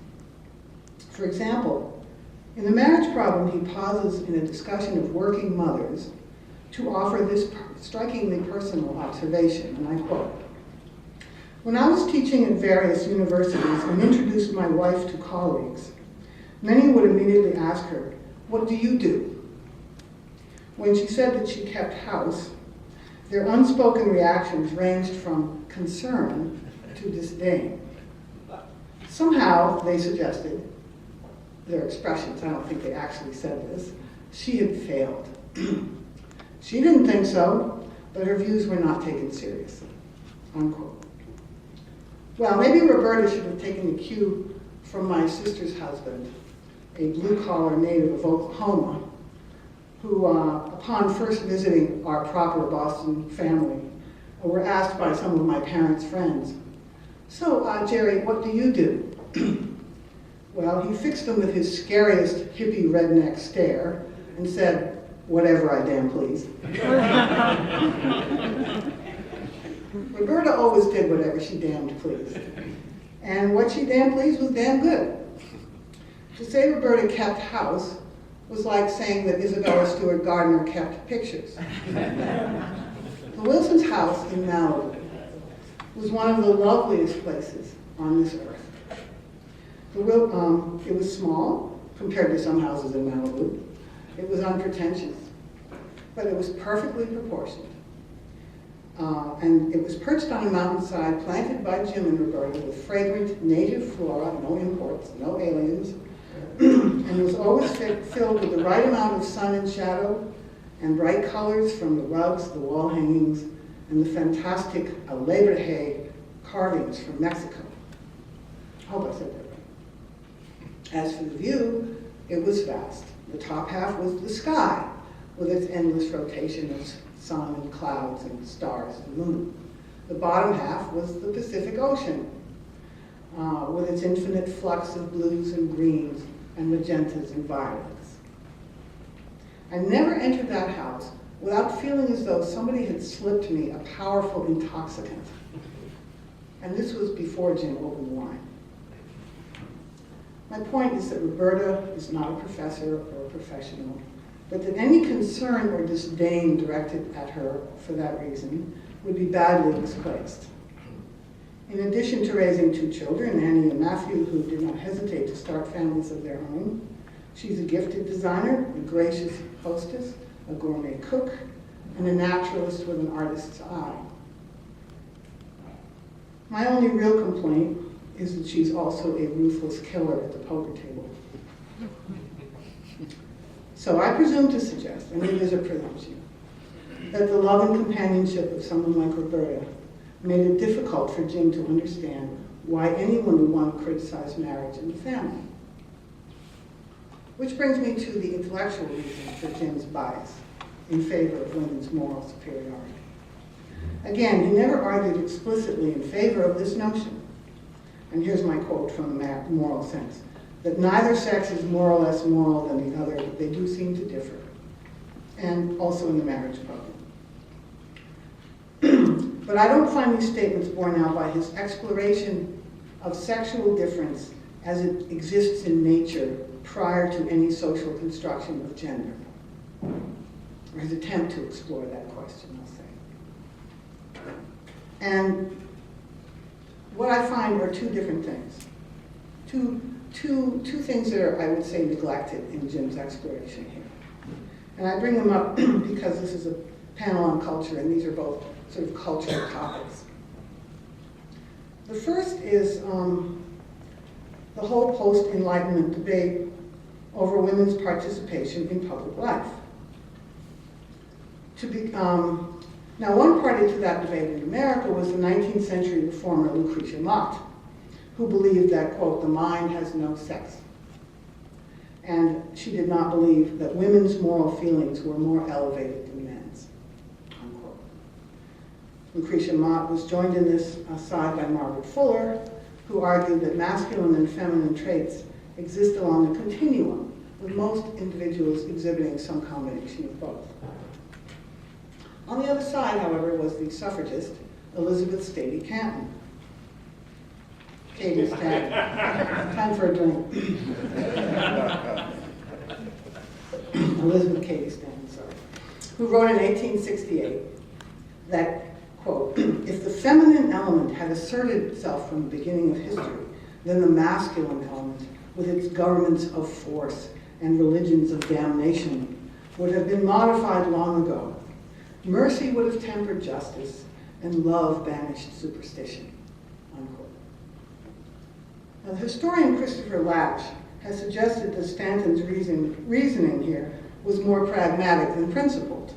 For example, in the marriage problem, he pauses in a discussion of working mothers to offer this strikingly personal observation, and I quote, "When I was teaching at various universities and introduced my wife to colleagues, many would immediately ask her, 'What do you do?' When she said that she kept house, their unspoken reactions ranged from concern to disdain. Somehow, they suggested, their expressions, I don't think they actually said this, she had failed. She didn't think so, but her views were not taken seriously," unquote. Well, maybe Roberta should have taken the cue from my sister's husband, a blue-collar native of Oklahoma, who, upon first visiting our proper Boston family, were asked by some of my parents' friends, "So, Jerry, what do you do?" Well, he fixed them with his scariest hippie redneck stare and said, "Whatever I damn please." Roberta always did whatever she damned pleased. And what she damn pleased was damn good. To say Roberta kept house was like saying that Isabella Stewart Gardner kept pictures. The Wilson's house in Malibu was one of the loveliest places on this earth. It was small compared to some houses in Malibu. It was unpretentious, but it was perfectly proportioned. And it was perched on a mountainside planted by Jim and Roberta with fragrant native flora, no imports, no aliens, and was always filled with the right amount of sun and shadow and bright colors from the rugs, the wall hangings, and the fantastic alebrije carvings from Mexico. I hope I said that right. As for the view, it was vast. The top half was the sky, with its endless rotation of sun and clouds and stars and moon. The bottom half was the Pacific Ocean, with its infinite flux of blues and greens and magentas and violets. I never entered that house without feeling as though somebody had slipped me a powerful intoxicant. And this was before Jim opened wine. My point is that Roberta is not a professor or a professional, but that any concern or disdain directed at her for that reason would be badly misplaced. In addition to raising 2 children, Annie and Matthew, who did not hesitate to start families of their own, she's a gifted designer, a gracious hostess, a gourmet cook, and a naturalist with an artist's eye. My only real complaint is that she's also a ruthless killer at the poker table. So I presume to suggest, and it is a presumption, that the love and companionship of someone like Roberta made it difficult for Jim to understand why anyone would want to criticize marriage and the family. Which brings me to the intellectual reason for Jim's bias in favor of women's moral superiority. Again, he never argued explicitly in favor of this notion. And here's my quote from the moral sense, that neither sex is more or less moral than the other, but they do seem to differ. And also in the marriage problem. But I don't find these statements borne out by his exploration of sexual difference as it exists in nature prior to any social construction of gender, or his attempt to explore that question, I'll say. And what I find are 2 different things. Two things that are, I would say, neglected in Jim's exploration here. And I bring them up because this is a panel on culture, and these are both sort of cultural topics. The first is the whole post-Enlightenment debate over women's participation in public life. Now, one party to that debate in America was the 19th century reformer Lucretia Mott, who believed that, quote, the mind has no sex. And she did not believe that women's moral feelings were more elevated than men's, unquote. Lucretia Mott was joined in this side by Margaret Fuller, who argued that masculine and feminine traits exist along a continuum, with most individuals exhibiting some combination of both. On the other side, however, was the suffragist, Elizabeth Stady Canton. Katie Stanton. Time for a drink. Elizabeth Cady Stanton, sorry. Who wrote in 1868 that, quote, if the feminine element had asserted itself from the beginning of history, then the masculine element, with its governments of force and religions of damnation, would have been modified long ago. Mercy would have tempered justice, and love banished superstition, unquote. Now, the historian Christopher Latch has suggested that Stanton's reasoning here was more pragmatic than principled,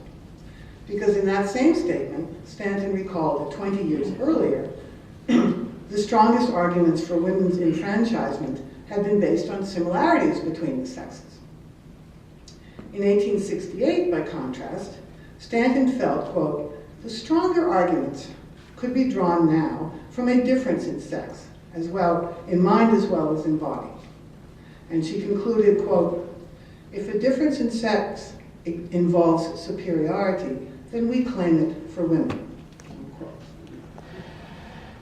because in that same statement, Stanton recalled that 20 years earlier, the strongest arguments for women's enfranchisement had been based on similarities between the sexes. In 1868, by contrast, Stanton felt, quote, the stronger arguments could be drawn now from a difference in sex, as well, in mind as well as in body. And she concluded, quote, if a difference in sex involves superiority, then we claim it for women, unquote.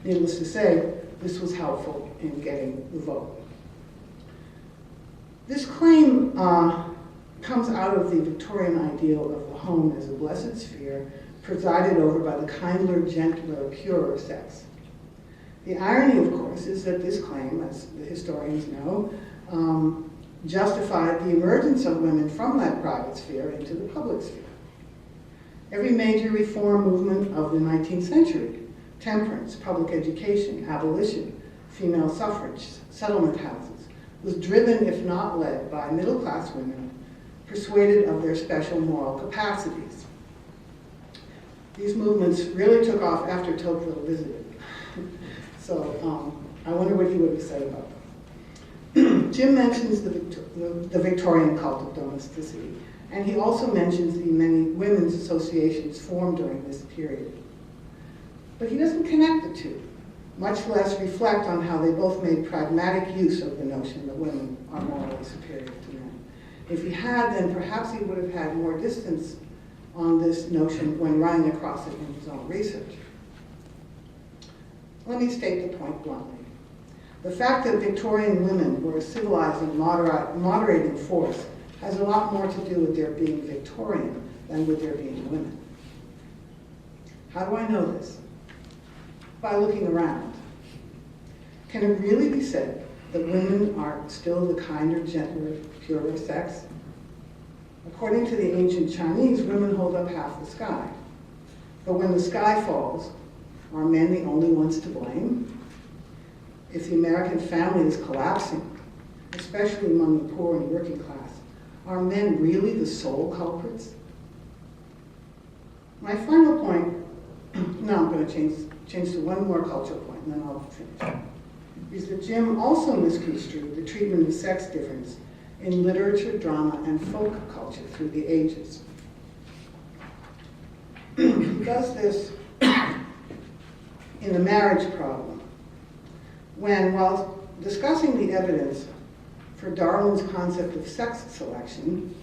Needless to say, this was helpful in getting the vote. This claim comes out of the Victorian ideal of the home as a blessed sphere presided over by the kindler, gentler, purer sex. The irony, of course, is that this claim, as the historians know, justified the emergence of women from that private sphere into the public sphere. Every major reform movement of the 19th century, temperance, public education, abolition, female suffrage, settlement houses, was driven, if not led, by middle-class women persuaded of their special moral capacities. These movements really took off after Tocqueville visited. So I wonder what he would have said about them. Jim mentions the Victorian cult of domesticity, and he also mentions the many women's associations formed during this period. But he doesn't connect the two, much less reflect on how they both made pragmatic use of the notion that women are morally superior to men. If he had, then perhaps he would have had more distance on this notion when running across it in his own research. Let me state the point bluntly. The fact that Victorian women were a civilizing, moderating force has a lot more to do with their being Victorian than with their being women. How do I know this? By looking around. Can it really be said that women are still the kinder, gentler, purer sex? According to the ancient Chinese, women hold up half the sky. But when the sky falls, are men the only ones to blame? If the American family is collapsing, especially among the poor and working class, are men really the sole culprits? My final point, now I'm going to change to one more cultural point, and then I'll finish, is that Jim also misconstrued the treatment of sex difference in literature, drama, and folk culture through the ages. He does this in The Marriage Problem, when, while discussing the evidence for Darwin's concept of sex selection,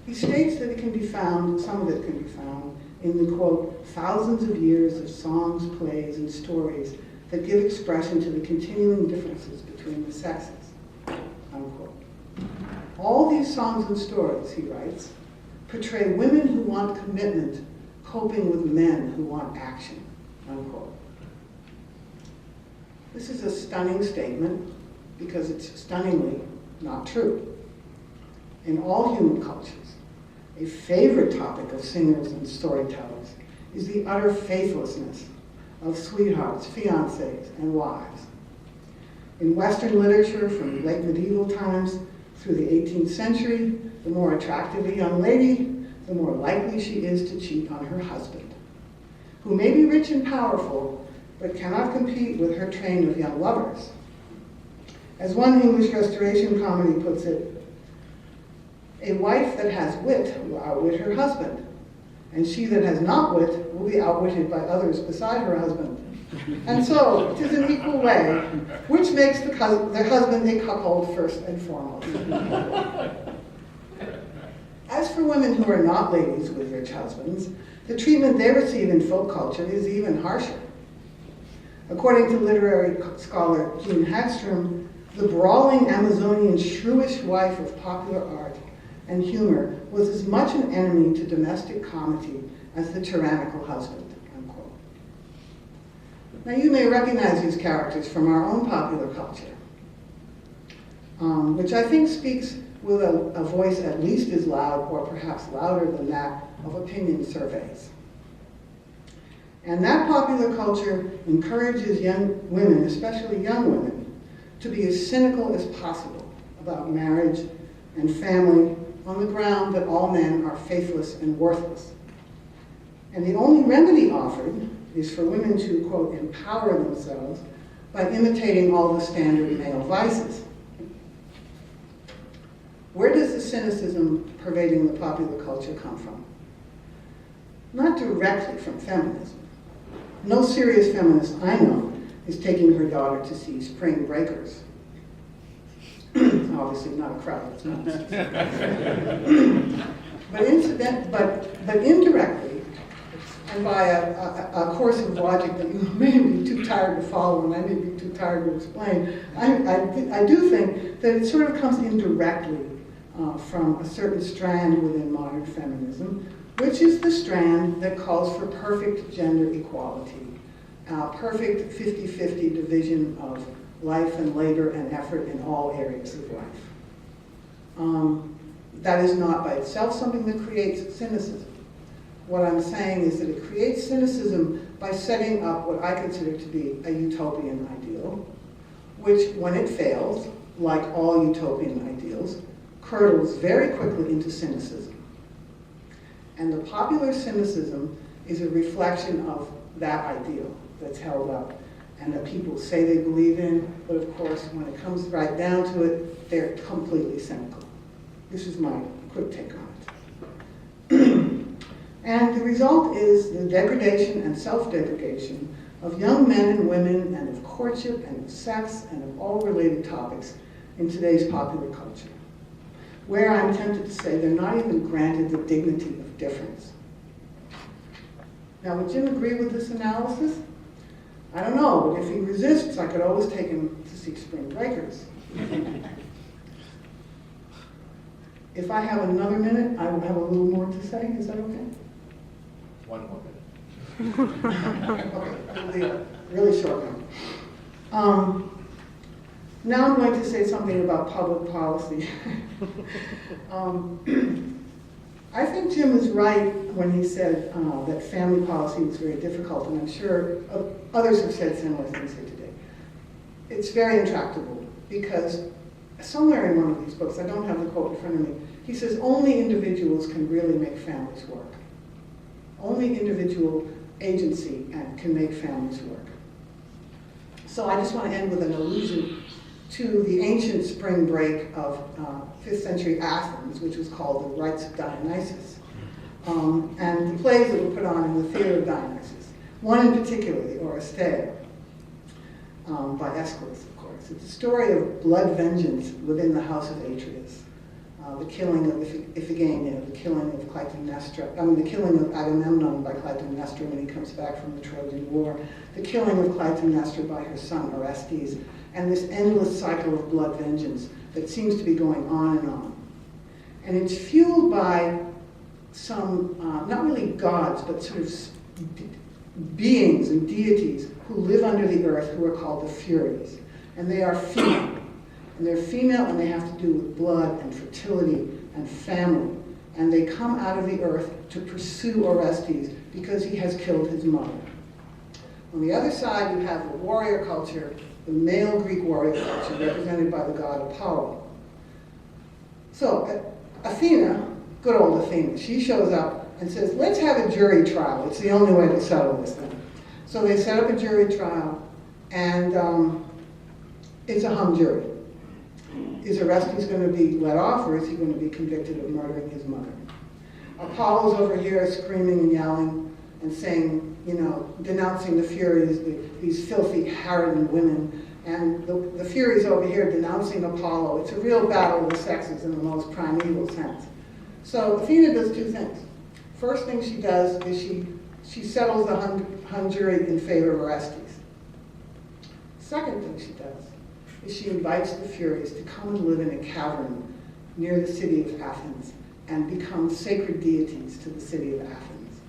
he states that it can be found, some of it can be found, in the, quote, thousands of years of songs, plays, and stories that give expression to the continuing differences between the sexes, unquote. All these songs and stories, he writes, portray women who want commitment coping with men who want action, unquote. This is a stunning statement because it's stunningly not true. In all human cultures, a favorite topic of singers and storytellers is the utter faithlessness of sweethearts, fiancés, and wives. In Western literature from late medieval times through the 18th century, the more attractive a young lady, the more likely she is to cheat on her husband, who may be rich and powerful, but cannot compete with her train of young lovers. As one English Restoration comedy puts it, a wife that has wit will outwit her husband, and she that has not wit will be outwitted by others beside her husband. And so, it is an equal way, which makes the husband a cuckold first and foremost. As for women who are not ladies with rich husbands, the treatment they receive in folk culture is even harsher. According to literary scholar Jean Hagstrom, the brawling Amazonian shrewish wife of popular art and humor was as much an enemy to domestic comity as the tyrannical husband, unquote. Now you may recognize these characters from our own popular culture, which I think speaks with a voice at least as loud, or perhaps louder than that, of opinion surveys. And that popular culture encourages young women, especially young women, to be as cynical as possible about marriage and family on the ground that all men are faithless and worthless. And the only remedy offered is for women to, quote, empower themselves by imitating all the standard male vices. Where does the cynicism pervading the popular culture come from? Not directly from feminism. No serious feminist I know is taking her daughter to see Spring Breakers. Obviously not a crowd that's not. but indirectly, and by a course of logic that you may be too tired to follow and I may be too tired to explain, I do think that it sort of comes indirectly from a certain strand within modern feminism, which is the strand that calls for perfect gender equality, perfect 50-50 division of life and labor and effort in all areas of life. That is not by itself something that creates cynicism. What I'm saying is that it creates cynicism by setting up what I consider to be a utopian ideal, which, when it fails, like all utopian ideals, curdles very quickly into cynicism. And the popular cynicism is a reflection of that ideal that's held up and that people say they believe in, but of course, when it comes right down to it, they're completely cynical. This is my quick take on it. And the result is the degradation and self-degradation of young men and women, and of courtship, and of sex, and of all related topics in today's popular culture, where I'm tempted to say they're not even granted the dignity of difference. Now, would Jim agree with this analysis? I don't know, but if he resists, I could always take him to see Spring Breakers. If I have another minute, I will have a little more to say. Is that okay? One more minute. Okay, it'll be a really short one. Now I'm going to say something about public policy. I think Jim was right when he said that family policy was very difficult, and I'm sure others have said similar things here today. It's very intractable, because somewhere in one of these books, I don't have the quote in front of me, he says only individuals can really make families work. Only individual agency can make families work. So I just want to end with an allusion to the ancient spring break of 5th century Athens, which was called the Rights of Dionysus, and the plays that were put on in the theater of Dionysus. One in particular, the Oresteia, by Aeschylus, of course. It's a story of blood vengeance within the house of Atreus. The killing of Iphigenia, the killing of Clytemnestra, the killing of Agamemnon by Clytemnestra when he comes back from the Trojan War, the killing of Clytemnestra by her son Orestes, and this endless cycle of blood vengeance that seems to be going on and on. And it's fueled by some, not really gods, but sort of beings and deities who live under the earth who are called the Furies. And they are female. And they're female, and they have to do with blood and fertility and family. And they come out of the earth to pursue Orestes because he has killed his mother. On the other side, you have the warrior culture, the male Greek warrior culture, represented by the god Apollo. So Athena, good old Athena, she shows up and says, let's have a jury trial. It's the only way to settle this thing. So they set up a jury trial, and it's a hung jury. Is Orestes going to be let off, or is he going to be convicted of murdering his mother? Apollo's over here screaming and yelling and saying, denouncing the Furies, these filthy, harridan women, and the Furies over here denouncing Apollo. It's a real battle of the sexes in the most primeval sense. So Athena does two things. First thing she does is she settles the hung jury in favor of Orestes. Second thing she does is she invites the Furies to come and live in a cavern near the city of Athens and become sacred deities to the city of Athens.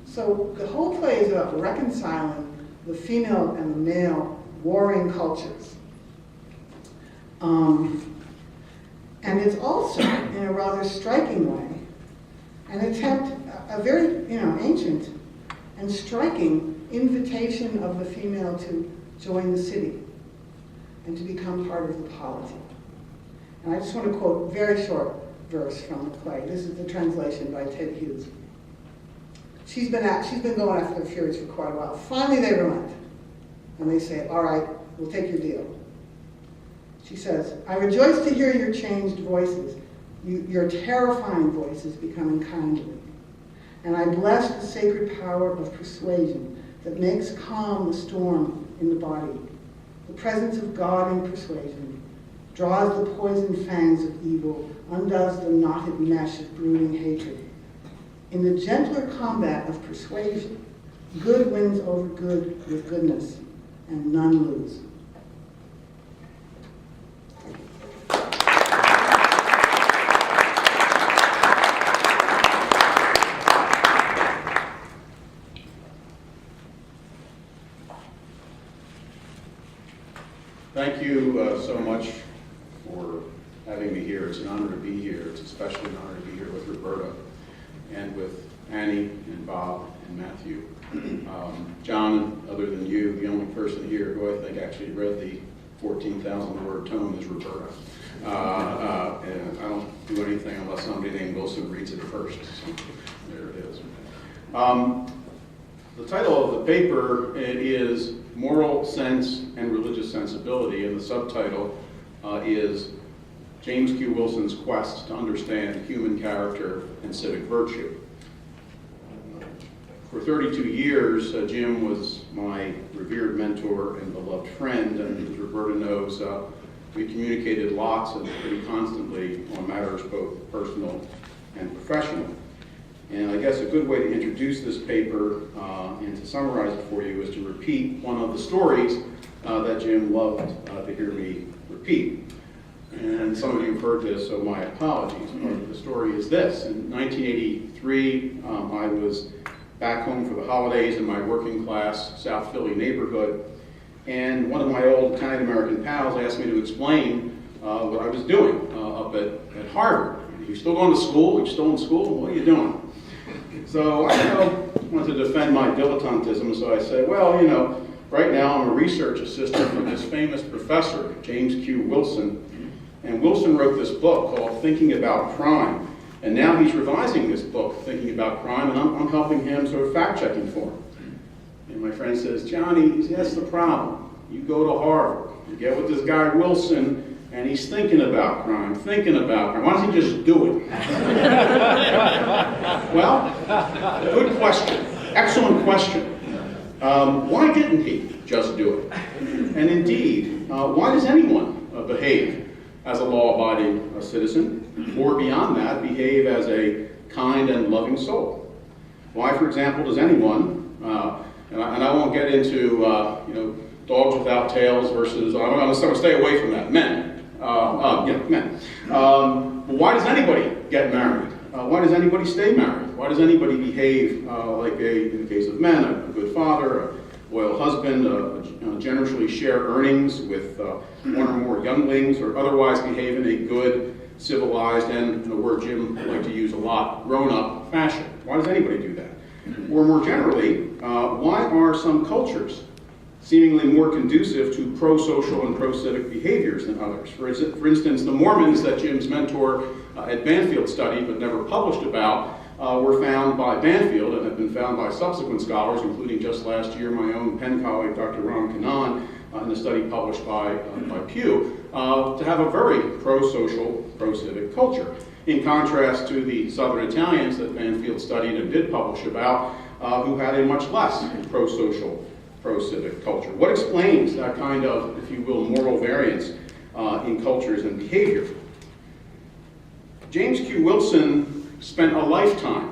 So the whole play is about reconciling the female and the male warring cultures. And it's also, in a rather striking way, an attempt, a very ancient and striking invitation of the female to join the city and to become part of the polity. And I just want to quote a very short verse from the play. This is the translation by Ted Hughes. She's been going after the Furies for quite a while. Finally they relent. And they say, all right, we'll take your deal. She says, I rejoice to hear your changed voices, your terrifying voices becoming kindly. And I bless the sacred power of persuasion that makes calm the storm in the body. The presence of God in persuasion draws the poisoned fangs of evil, undoes the knotted mesh of brooding hatred. In the gentler combat of persuasion, good wins over good with goodness, and none lose. Thank you so much for having me here. It's an honor to be here. It's especially an honor to be here with Roberta and with Annie and Bob and Matthew. John, other than you, the only person here who I think actually read the 14,000-word tome is Roberta. And I don't do anything unless somebody named Wilson reads it first. So there it is. The title of the paper is Moral Sense and Religious Sensibility, and the subtitle is James Q. Wilson's Quest to Understand Human Character and Civic Virtue. For 32 years, Jim was my revered mentor and beloved friend, and as Roberta knows, we communicated lots and pretty constantly on matters both personal and professional. And I guess a good way to introduce this paper and to summarize it for you is to repeat one of the stories that Jim loved to hear me repeat. And some of you have heard this, so my apologies. But the story is this. In 1983, I was back home for the holidays in my working class South Philly neighborhood, And one of my old Italian-American pals asked me to explain what I was doing up at Harvard. "You still going to school? You're still in school? What are you doing?" So I wanted to defend my dilettantism, so I said, well, right now I'm a research assistant for this famous professor, James Q. Wilson. And Wilson wrote this book called Thinking About Crime. And now he's revising this book, Thinking About Crime, and I'm helping him sort of fact-checking for him. And my friend says, "Johnny, that's the problem. You go to Harvard, you get with this guy Wilson, and he's thinking about crime. Why doesn't he just do it?" Well, good question. Excellent question. Why didn't he just do it? And indeed, why does anyone behave as a law-abiding citizen, or beyond that, behave as a kind and loving soul? Why, for example, does anyone, and I won't get into dogs without tails versus, I'm going to stay away from that, men. Men. But why does anybody get married? Why does anybody stay married? Why does anybody behave in the case of men, a good father, a loyal husband, generously share earnings with one or more younglings, or otherwise behave in a good, civilized, and a word Jim would like to use a lot, grown-up fashion? Why does anybody do that? Or more generally, why are some cultures seemingly more conducive to pro-social and pro-civic behaviors than others? For instance, the Mormons that Jim's mentor at Mansfield studied but never published about were found by Mansfield and have been found by subsequent scholars, including just last year my own Penn colleague, Dr. Ron Kanan, in a study published by Pew, to have a very pro-social, pro-civic culture, in contrast to the Southern Italians that Mansfield studied and did publish about, who had a much less pro-social, pro-civic culture. What explains that kind of, if you will, moral variance in cultures and behavior? James Q. Wilson spent a lifetime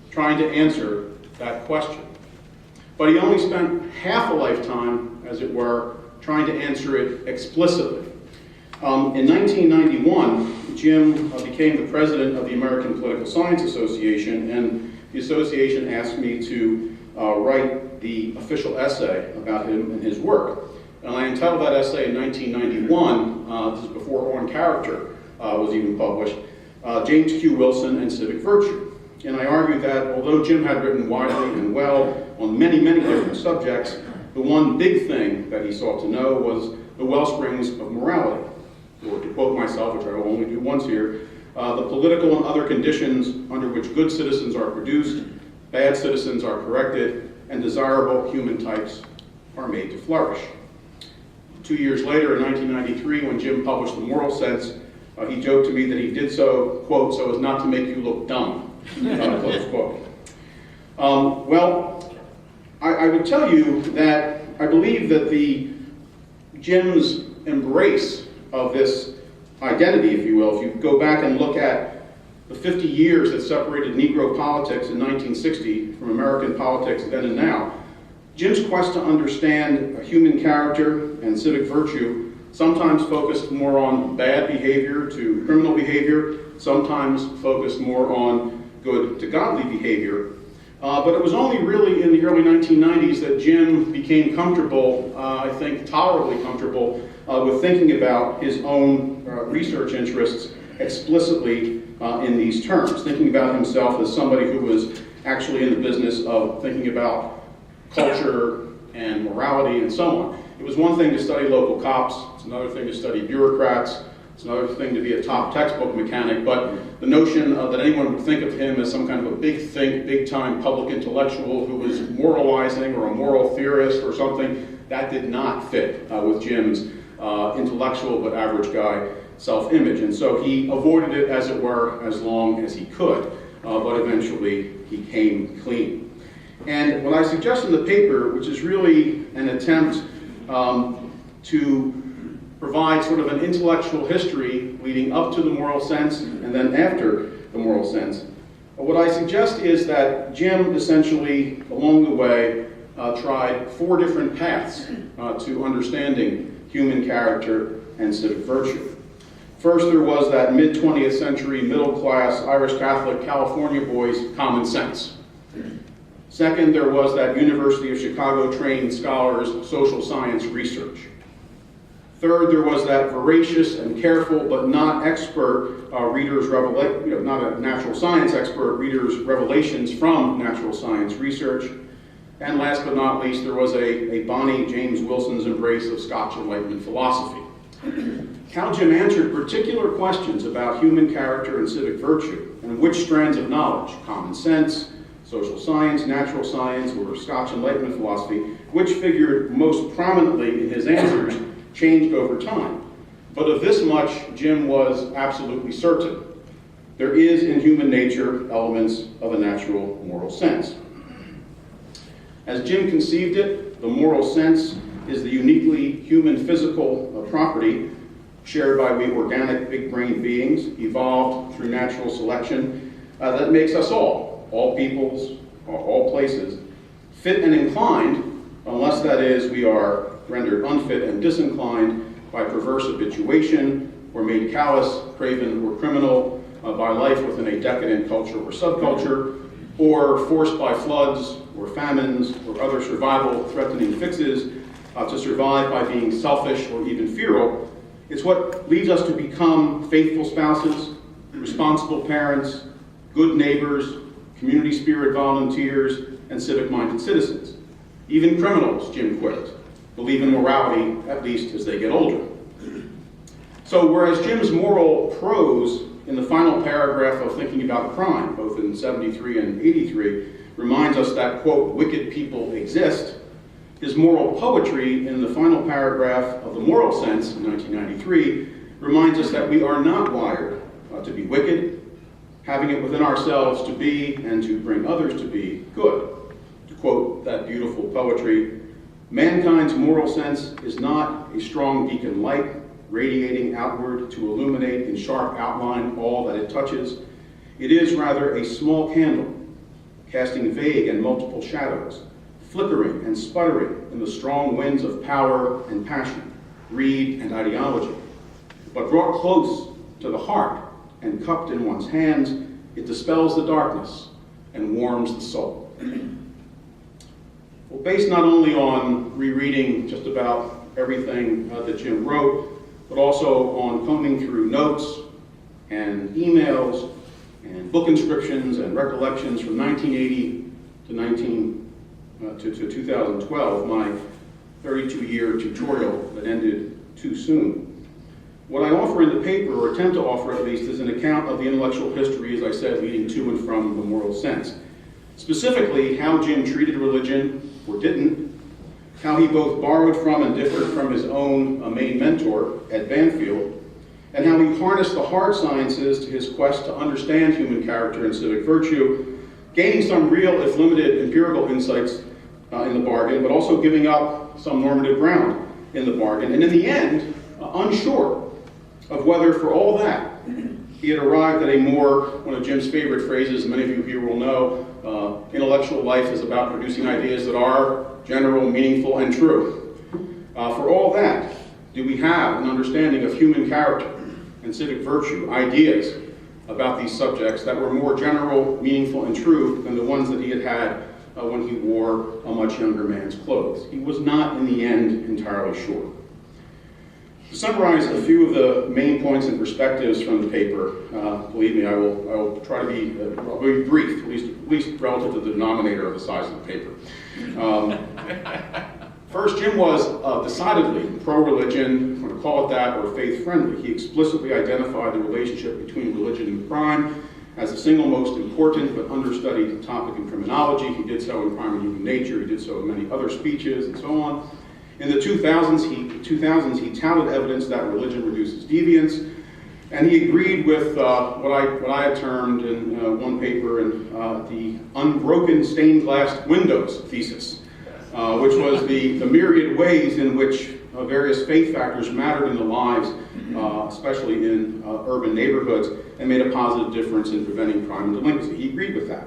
trying to answer that question. But he only spent half a lifetime, as it were, trying to answer it explicitly. In 1991, Jim became the president of the American Political Science Association, and the association asked me to write the official essay about him and his work. And I entitled that essay in 1991, this is before On Character was even published, James Q. Wilson and Civic Virtue. And I argued that although Jim had written widely and well on many, many different subjects, the one big thing that he sought to know was the wellsprings of morality. Or to quote myself, which I will only do once here, the political and other conditions under which good citizens are produced, bad citizens are corrected, and desirable human types are made to flourish. 2 years later, in 1993, when Jim published The Moral Sense, he joked to me that he did so, quote, so as not to make you look dumb, close quote. I would tell you that I believe that Jim's embrace of this identity, if you will, if you go back and look at the 50 years that separated Negro politics in 1960 from American politics then and now, Jim's quest to understand human character and civic virtue sometimes focused more on bad behavior to criminal behavior, sometimes focused more on good to godly behavior. But it was only really in the early 1990s that Jim became comfortable, I think tolerably comfortable, with thinking about his own research interests explicitly in these terms, thinking about himself as somebody who was actually in the business of thinking about culture and morality and so on. It was one thing to study local cops, it's another thing to study bureaucrats, it's another thing to be a top textbook mechanic, but the notion that anyone would think of him as some kind of a big think, big-time public intellectual who was moralizing or a moral theorist or something, that did not fit with Jim's intellectual but average guy self-image. And so he avoided it, as it were, as long as he could, but eventually he came clean. And what I suggest in the paper, which is really an attempt to provide sort of an intellectual history leading up to the moral sense and then after the moral sense, what I suggest is that Jim essentially, along the way, tried 4 different paths to understanding human character and civic virtue. First, there was that mid-20th century middle-class Irish Catholic California boy's common sense. Second, there was that University of Chicago-trained scholars' social science research. Third, there was that voracious and careful but not expert readers' not a natural science expert readers' revelations from natural science research. And last but not least, there was a Bonnie James Wilson's embrace of Scotch Enlightenment philosophy. How Jim answered particular questions about human character and civic virtue, and which strands of knowledge, common sense, social science, natural science, or Scotch Enlightenment philosophy, which figured most prominently in his answers, changed over time. But of this much, Jim was absolutely certain. There is in human nature elements of a natural moral sense. As Jim conceived it, the moral sense is the uniquely human physical property shared by we organic big-brained beings, evolved through natural selection, that makes us all peoples, all places, fit and inclined, unless that is we are rendered unfit and disinclined by perverse habituation, or made callous, craven, or criminal by life within a decadent culture or subculture, or forced by floods or famines or other survival-threatening fixes to survive by being selfish or even feral. It's what leads us to become faithful spouses, responsible parents, good neighbors, community spirit volunteers, and civic-minded citizens. Even criminals, Jim quipped, believe in morality, at least as they get older. So whereas Jim's moral prose in the final paragraph of Thinking About Crime, both in 73 and 83, reminds us that, quote, wicked people exist, his moral poetry in the final paragraph of The Moral Sense in 1993 reminds us that we are not wired to be wicked, having it within ourselves to be and to bring others to be good. To quote that beautiful poetry, mankind's moral sense is not a strong beacon light radiating outward to illuminate in sharp outline all that it touches. It is rather a small candle, casting vague and multiple shadows, flickering and sputtering in the strong winds of power and passion, greed and ideology. But brought close to the heart and cupped in one's hands, it dispels the darkness and warms the soul. Well, based not only on rereading just about everything that Jim wrote, but also on combing through notes and emails and book inscriptions and recollections from 1980 to 2012, my 32-year tutorial that ended too soon. What I offer in the paper, or attempt to offer at least, is an account of the intellectual history, as I said, leading to and from the moral sense. Specifically, how Jim treated religion, or didn't, how he both borrowed from and differed from his own main mentor at Mansfield, and how he harnessed the hard sciences to his quest to understand human character and civic virtue, gaining some real, if limited, empirical insights in the bargain, but also giving up some normative ground in the bargain, and in the end, unsure of whether, for all that, he had arrived at a more, one of Jim's favorite phrases, many of you here will know, intellectual life is about producing ideas that are general, meaningful, and true. For all that, do we have an understanding of human character and civic virtue, ideas about these subjects that were more general, meaningful, and true than the ones that he had had when he wore a much younger man's clothes? He was not, in the end, entirely sure. To summarize a few of the main points and perspectives from the paper, believe me, I will try to be brief, at least relative to the denominator of the size of the paper. First, Jim was decidedly pro-religion, I'm going to call it that, or faith-friendly. He explicitly identified the relationship between religion and crime as the single most important but understudied topic in criminology. He did so in Crime and Human Nature, he did so in many other speeches, and so on. In the 2000s, he touted evidence that religion reduces deviance, and he agreed with what I had termed in one paper the unbroken stained glass windows thesis, which was the myriad ways in which various faith factors mattered in the lives, especially in urban neighborhoods, and made a positive difference in preventing crime and delinquency. He agreed with that.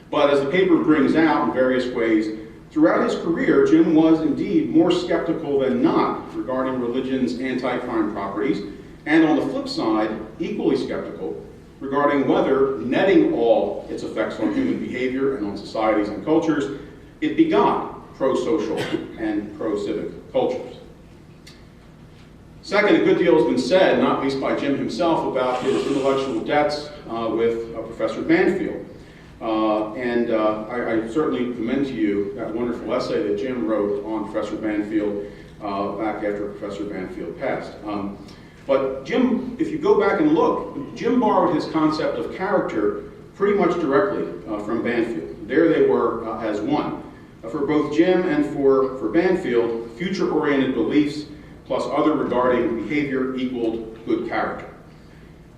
But as the paper brings out in various ways, throughout his career, Jim was indeed more skeptical than not regarding religion's anti-crime properties, and on the flip side, equally skeptical regarding whether, netting all its effects on human behavior and on societies and cultures, it begot pro-social and pro-civic cultures. Second, a good deal has been said, not least by Jim himself, about his intellectual debts with Professor Mansfield. I certainly commend to you that wonderful essay that Jim wrote on Professor Mansfield back after Professor Mansfield passed. But Jim, if you go back and look, Jim borrowed his concept of character pretty much directly from Mansfield. There they were as one. For both Jim and for Mansfield, future-oriented beliefs plus other regarding behavior equaled good character.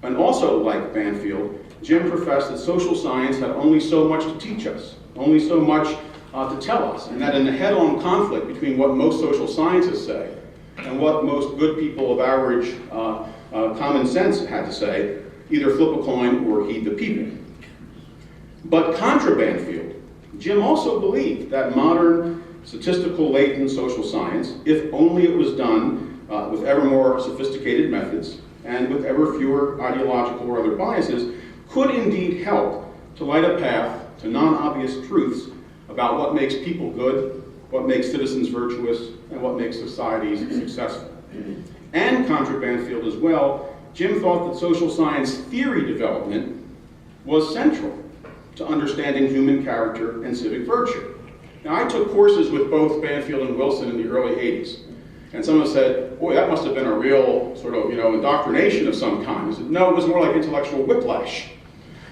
And also, like Mansfield, Jim professed that social science had only so much to teach us, only so much to tell us, and that in the head-on conflict between what most social scientists say and what most good people of average common sense had to say, either flip a coin or heed the people. But contra Mansfield, Jim also believed that modern statistical latent social science, if only it was done with ever more sophisticated methods and with ever fewer ideological or other biases, could indeed help to light a path to non-obvious truths about what makes people good, what makes citizens virtuous, and what makes societies successful. And contra Mansfield as well, Jim thought that social science theory development was central to understanding human character and civic virtue. Now, I took courses with both Mansfield and Wilson in the early 80s, and someone said, boy, that must have been a real sort of, indoctrination of some kind. I said, no, it was more like intellectual whiplash,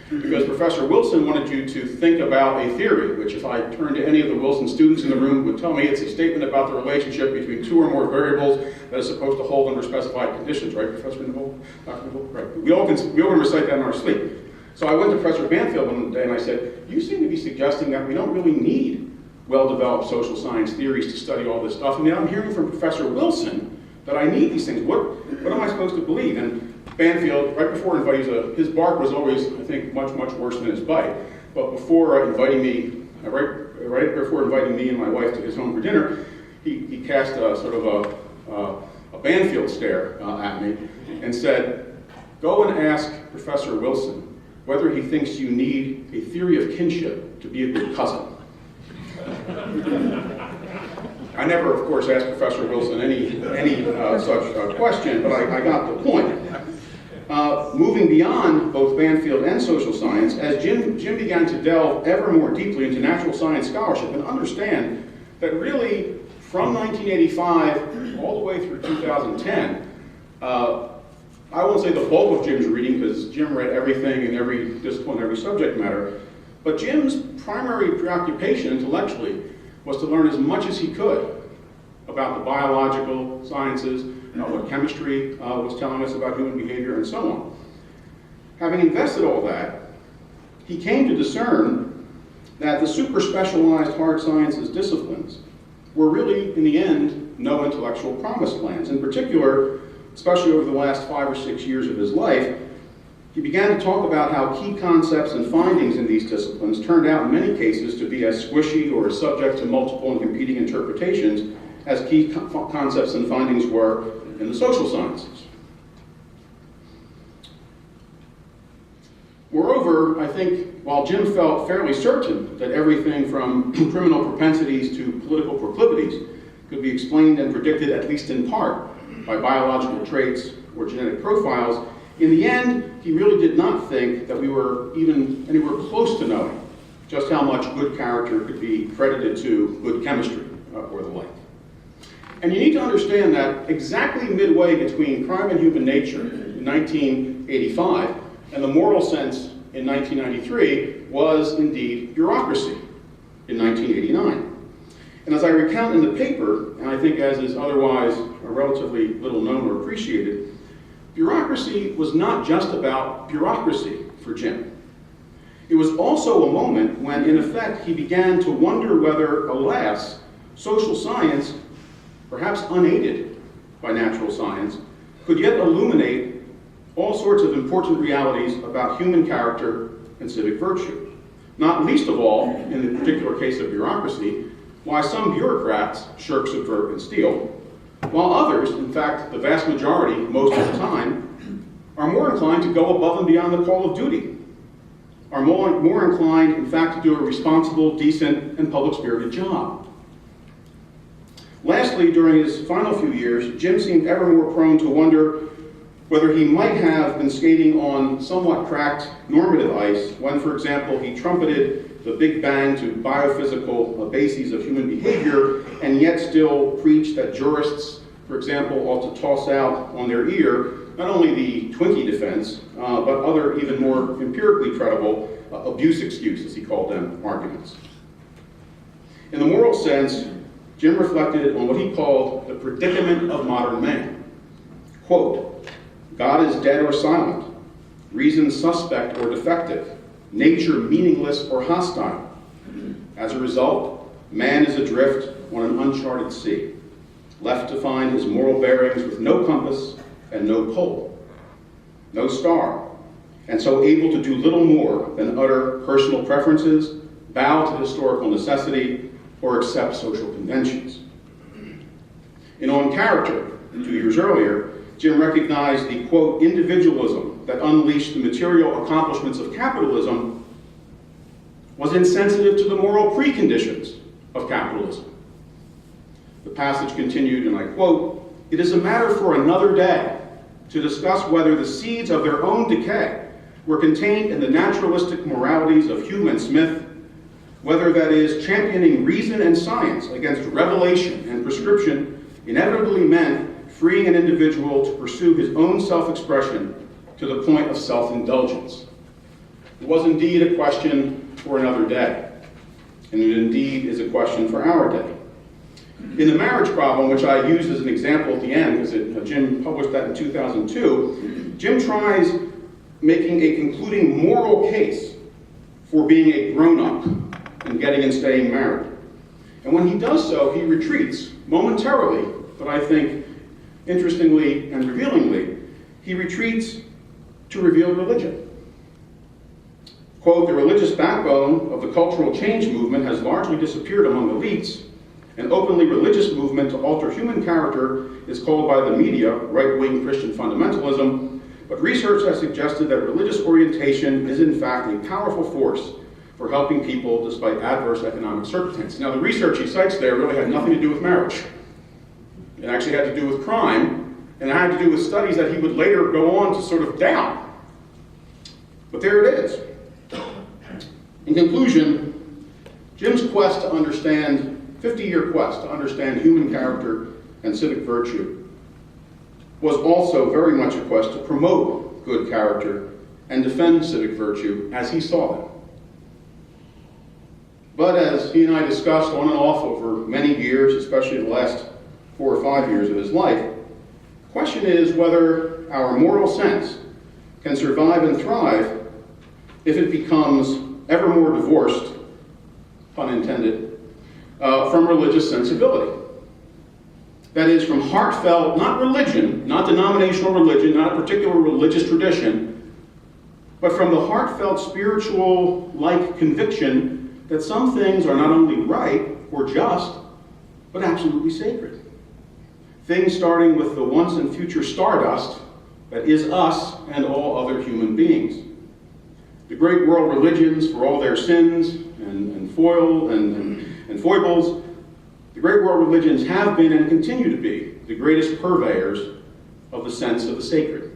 because Professor Wilson wanted you to think about a theory, which if I turned to any of the Wilson students in the room would tell me it's a statement about the relationship between two or more variables that is supposed to hold under specified conditions, right, Professor Nibble? Dr. Nibble? Right. We all can recite that in our sleep. So I went to Professor Mansfield one day and I said, you seem to be suggesting that we don't really need well-developed social science theories to study all this stuff, and now I'm hearing from Professor Wilson that I need these things. What am I supposed to believe? And Mansfield, right before inviting, his bark was always, I think, much, much worse than his bite. But before inviting me, right before inviting me and my wife to his home for dinner, he cast a sort of a Banfield stare at me and said, go and ask Professor Wilson whether he thinks you need a theory of kinship to be a good cousin. I never, of course, asked Professor Wilson any such question, but I got the point. Moving beyond both Mansfield and social science, as Jim began to delve ever more deeply into natural science scholarship and understand that really from 1985 all the way through 2010, I won't say the bulk of Jim's reading, because Jim read everything in every discipline, every subject matter, but Jim's primary preoccupation intellectually was to learn as much as he could about the biological sciences, what chemistry was telling us about human behavior, and so on. Having invested all that, he came to discern that the super specialized hard sciences disciplines were really, in the end, no intellectual promised lands. In particular, especially over the last 5 or 6 years of his life, he began to talk about how key concepts and findings in these disciplines turned out in many cases to be as squishy or subject to multiple and competing interpretations as key concepts and findings were in the social sciences. Moreover, I think while Jim felt fairly certain that everything from criminal propensities to political proclivities could be explained and predicted, at least in part, by biological traits or genetic profiles, in the end, he really did not think that we were even anywhere close to knowing just how much good character could be credited to good chemistry or the like. And you need to understand that exactly midway between Crime and Human Nature in 1985 and The Moral Sense in 1993 was indeed Bureaucracy in 1989. And as I recount in the paper, and I think as is otherwise relatively little known or appreciated, Bureaucracy was not just about bureaucracy for Jim. It was also a moment when, in effect, he began to wonder whether, alas, social science, perhaps unaided by natural science, could yet illuminate all sorts of important realities about human character and civic virtue. Not least of all, in the particular case of bureaucracy, why some bureaucrats shirk, subvert, and steal, while others, in fact, the vast majority, most of the time, are more inclined to go above and beyond the call of duty, are more inclined, in fact, to do a responsible, decent, and public-spirited job. Lastly, during his final few years, Jim seemed ever more prone to wonder whether he might have been skating on somewhat cracked normative ice when, for example, he trumpeted the Big Bang to biophysical bases of human behavior and yet still preached that jurists, for example, ought to toss out on their ear not only the Twinkie defense, but other even more empirically credible abuse excuse, as he called them, arguments. In the moral sense, Jim reflected on what he called the predicament of modern man. Quote, God is dead or silent, reason suspect or defective, nature meaningless or hostile. As a result, man is adrift on an uncharted sea, left to find his moral bearings with no compass and no pole, no star, and so able to do little more than utter personal preferences, bow to historical necessity, or accept social conventions. In On Character, 2 years earlier, Jim recognized the, quote, individualism that unleashed the material accomplishments of capitalism was insensitive to the moral preconditions of capitalism. The passage continued, and I quote, "It is a matter for another day to discuss whether the seeds of their own decay were contained in the naturalistic moralities of Hume and Smith, whether that is championing reason and science against revelation and prescription inevitably meant freeing an individual to pursue his own self-expression to the point of self-indulgence. It was indeed a question for another day, and it indeed is a question for our day. In the marriage problem, which I used as an example at the end, because Jim published that in 2002, Jim tries making a concluding moral case for being a grown-up and getting and staying married. And when he does so, he retreats momentarily, but I think interestingly and revealingly, he retreats to reveal religion. Quote, "The religious backbone of the cultural change movement has largely disappeared among elites. An openly religious movement to alter human character is called by the media right-wing Christian fundamentalism, but research has suggested that religious orientation is in fact a powerful force for helping people despite adverse economic circumstances." Now, the research he cites there really had nothing to do with marriage. It actually had to do with crime, and it had to do with studies that he would later go on to sort of doubt. But there it is. In conclusion, Jim's quest to understand, 50-year quest to understand human character and civic virtue was also very much a quest to promote good character and defend civic virtue as he saw them. But as he and I discussed on and off over many years, especially the last 4 or 5 years of his life, the question is whether our moral sense can survive and thrive if it becomes ever more divorced, pun intended, from religious sensibility. That is, from heartfelt, not religion, not denominational religion, not a particular religious tradition, but from the heartfelt spiritual-like conviction that some things are not only right or just, but absolutely sacred. Things starting with the once and future stardust that is us and all other human beings. The great world religions, for all their sins and foibles, the great world religions have been and continue to be the greatest purveyors of the sense of the sacred.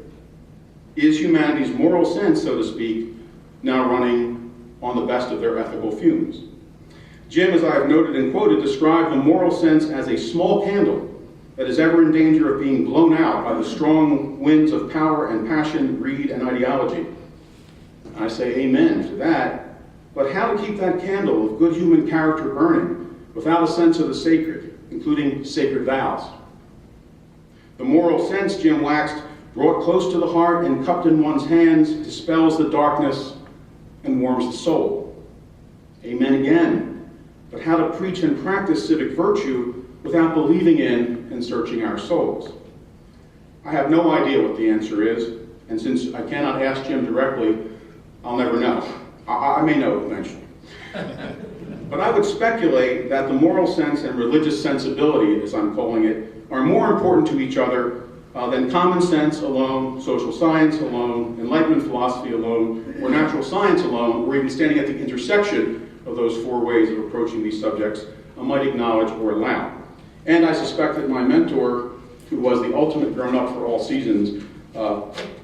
Is humanity's moral sense, so to speak, now running on the best of their ethical fumes? Jim, as I have noted and quoted, described the moral sense as a small candle that is ever in danger of being blown out by the strong winds of power and passion, greed and ideology. I say amen to that, but how to keep that candle of good human character burning without a sense of the sacred, including sacred vows? The moral sense, Jim waxed, brought close to the heart and cupped in one's hands, dispels the darkness and warms the soul. Amen again. But how to preach and practice civic virtue without believing in and searching our souls? I have no idea what the answer is, and since I cannot ask Jim directly, I'll never know. I may know eventually. But I would speculate that the moral sense and religious sensibility, as I'm calling it, are more important to each other then common sense alone, social science alone, Enlightenment philosophy alone, or natural science alone, or even standing at the intersection of those four ways of approaching these subjects, might acknowledge or allow. And I suspect that my mentor, who was the ultimate grown-up for all seasons,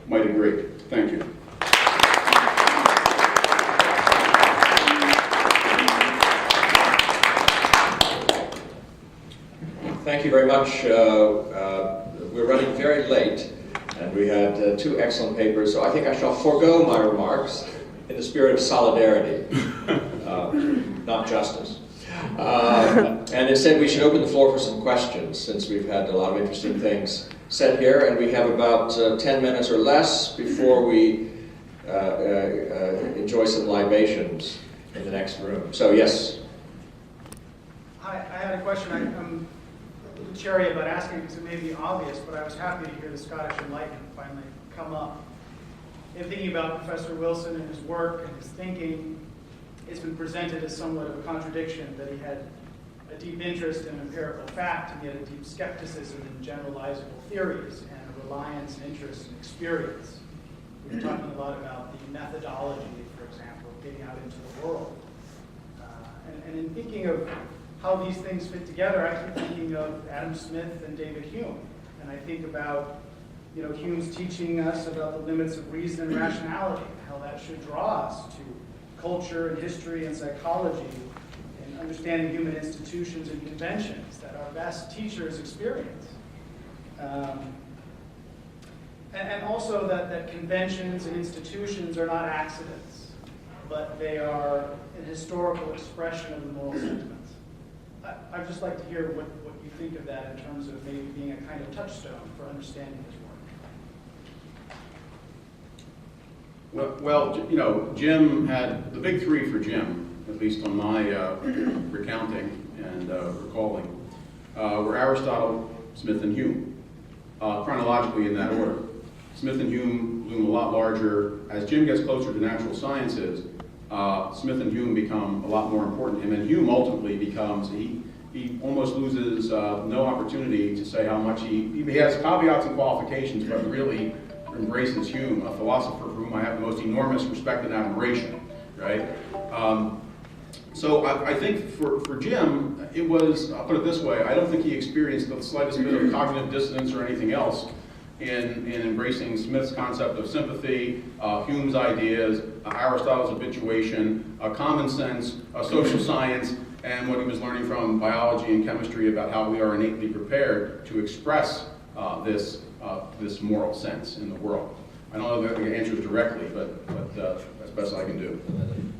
might agree. Thank you. Thank you very much. We're running very late, and we had two excellent papers, so I think I shall forego my remarks in the spirit of solidarity, not justice. And instead, we should open the floor for some questions, since we've had a lot of interesting things said here, and we have about 10 minutes or less before we enjoy some libations in the next room. So, yes. Hi, I had a question. I'm a little chary about asking because it may be obvious, but I was happy to hear the Scottish Enlightenment finally come up. In thinking about Professor Wilson and his work and his thinking, it's been presented as somewhat of a contradiction that he had a deep interest in empirical fact and yet a deep skepticism in generalizable theories and a reliance and interest in experience. We were talking a lot about the methodology, for example, of getting out into the world. And in thinking of how these things fit together, I keep thinking of Adam Smith and David Hume. And I think about Hume's teaching us about the limits of reason and rationality, how that should draw us to culture and history and psychology and understanding human institutions and conventions that our best teachers experience. And also that conventions and institutions are not accidents, but they are an historical expression of the moral sentiments. I'd just like to hear what you think of that in terms of maybe being a kind of touchstone for understanding his work. Well, Jim had the big three for Jim, at least on my recounting and recalling, were Aristotle, Smith, and Hume, chronologically in that order. Smith and Hume loom a lot larger. As Jim gets closer to natural sciences, Smith and Hume become a lot more important to him, and Hume ultimately becomes, he almost loses no opportunity to say how much he has caveats and qualifications, but really embraces Hume, a philosopher for whom I have the most enormous respect and admiration, right? So I think for Jim, it was, I'll put it this way, I don't think he experienced the slightest bit of cognitive dissonance or anything else in embracing Smith's concept of sympathy, Hume's ideas, Aristotle's habituation, common sense, social science, and what he was learning from biology and chemistry about how we are innately prepared to express this moral sense in the world. I don't know that the answer is directly, but that's the best I can do.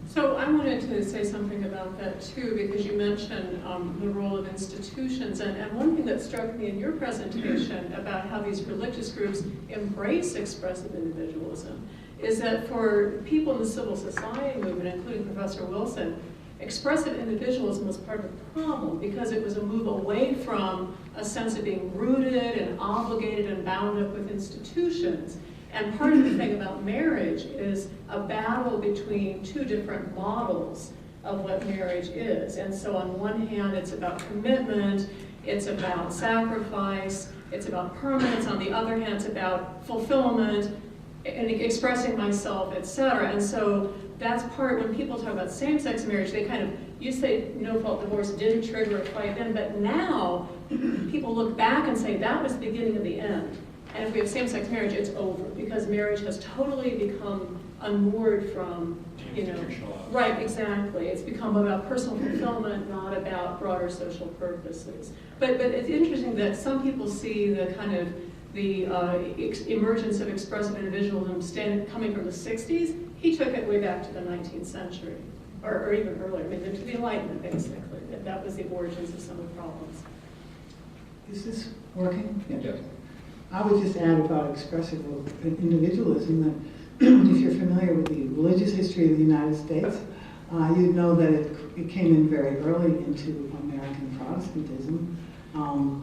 So I wanted to say something about that too, because you mentioned the role of institutions, and one thing that struck me in your presentation about how these religious groups embrace expressive individualism is that for people in the civil society movement, including Professor Wilson, expressive individualism was part of the problem because it was a move away from a sense of being rooted and obligated and bound up with institutions. And part of the thing about marriage is a battle between two different models of what marriage is. And so on one hand, it's about commitment, it's about sacrifice, it's about permanence. On the other hand, it's about fulfillment and expressing myself, etc. And so that's part, when people talk about same-sex marriage, they kind of, you say no-fault divorce didn't trigger a fight then, but now people look back and say that was the beginning of the end. And if we have same-sex marriage, it's over, because marriage has totally become unmoored from, right, exactly. It's become about personal fulfillment, not about broader social purposes. But it's interesting that some people see the kind of the emergence of expressive individualism coming from the 60s. He took it way back to the 19th century, or even earlier, to the Enlightenment, basically. That was the origins of some of the problems. Is this working? Yes. I would just add about expressive individualism that if you're familiar with the religious history of the United States, you'd know that it came in very early into American Protestantism.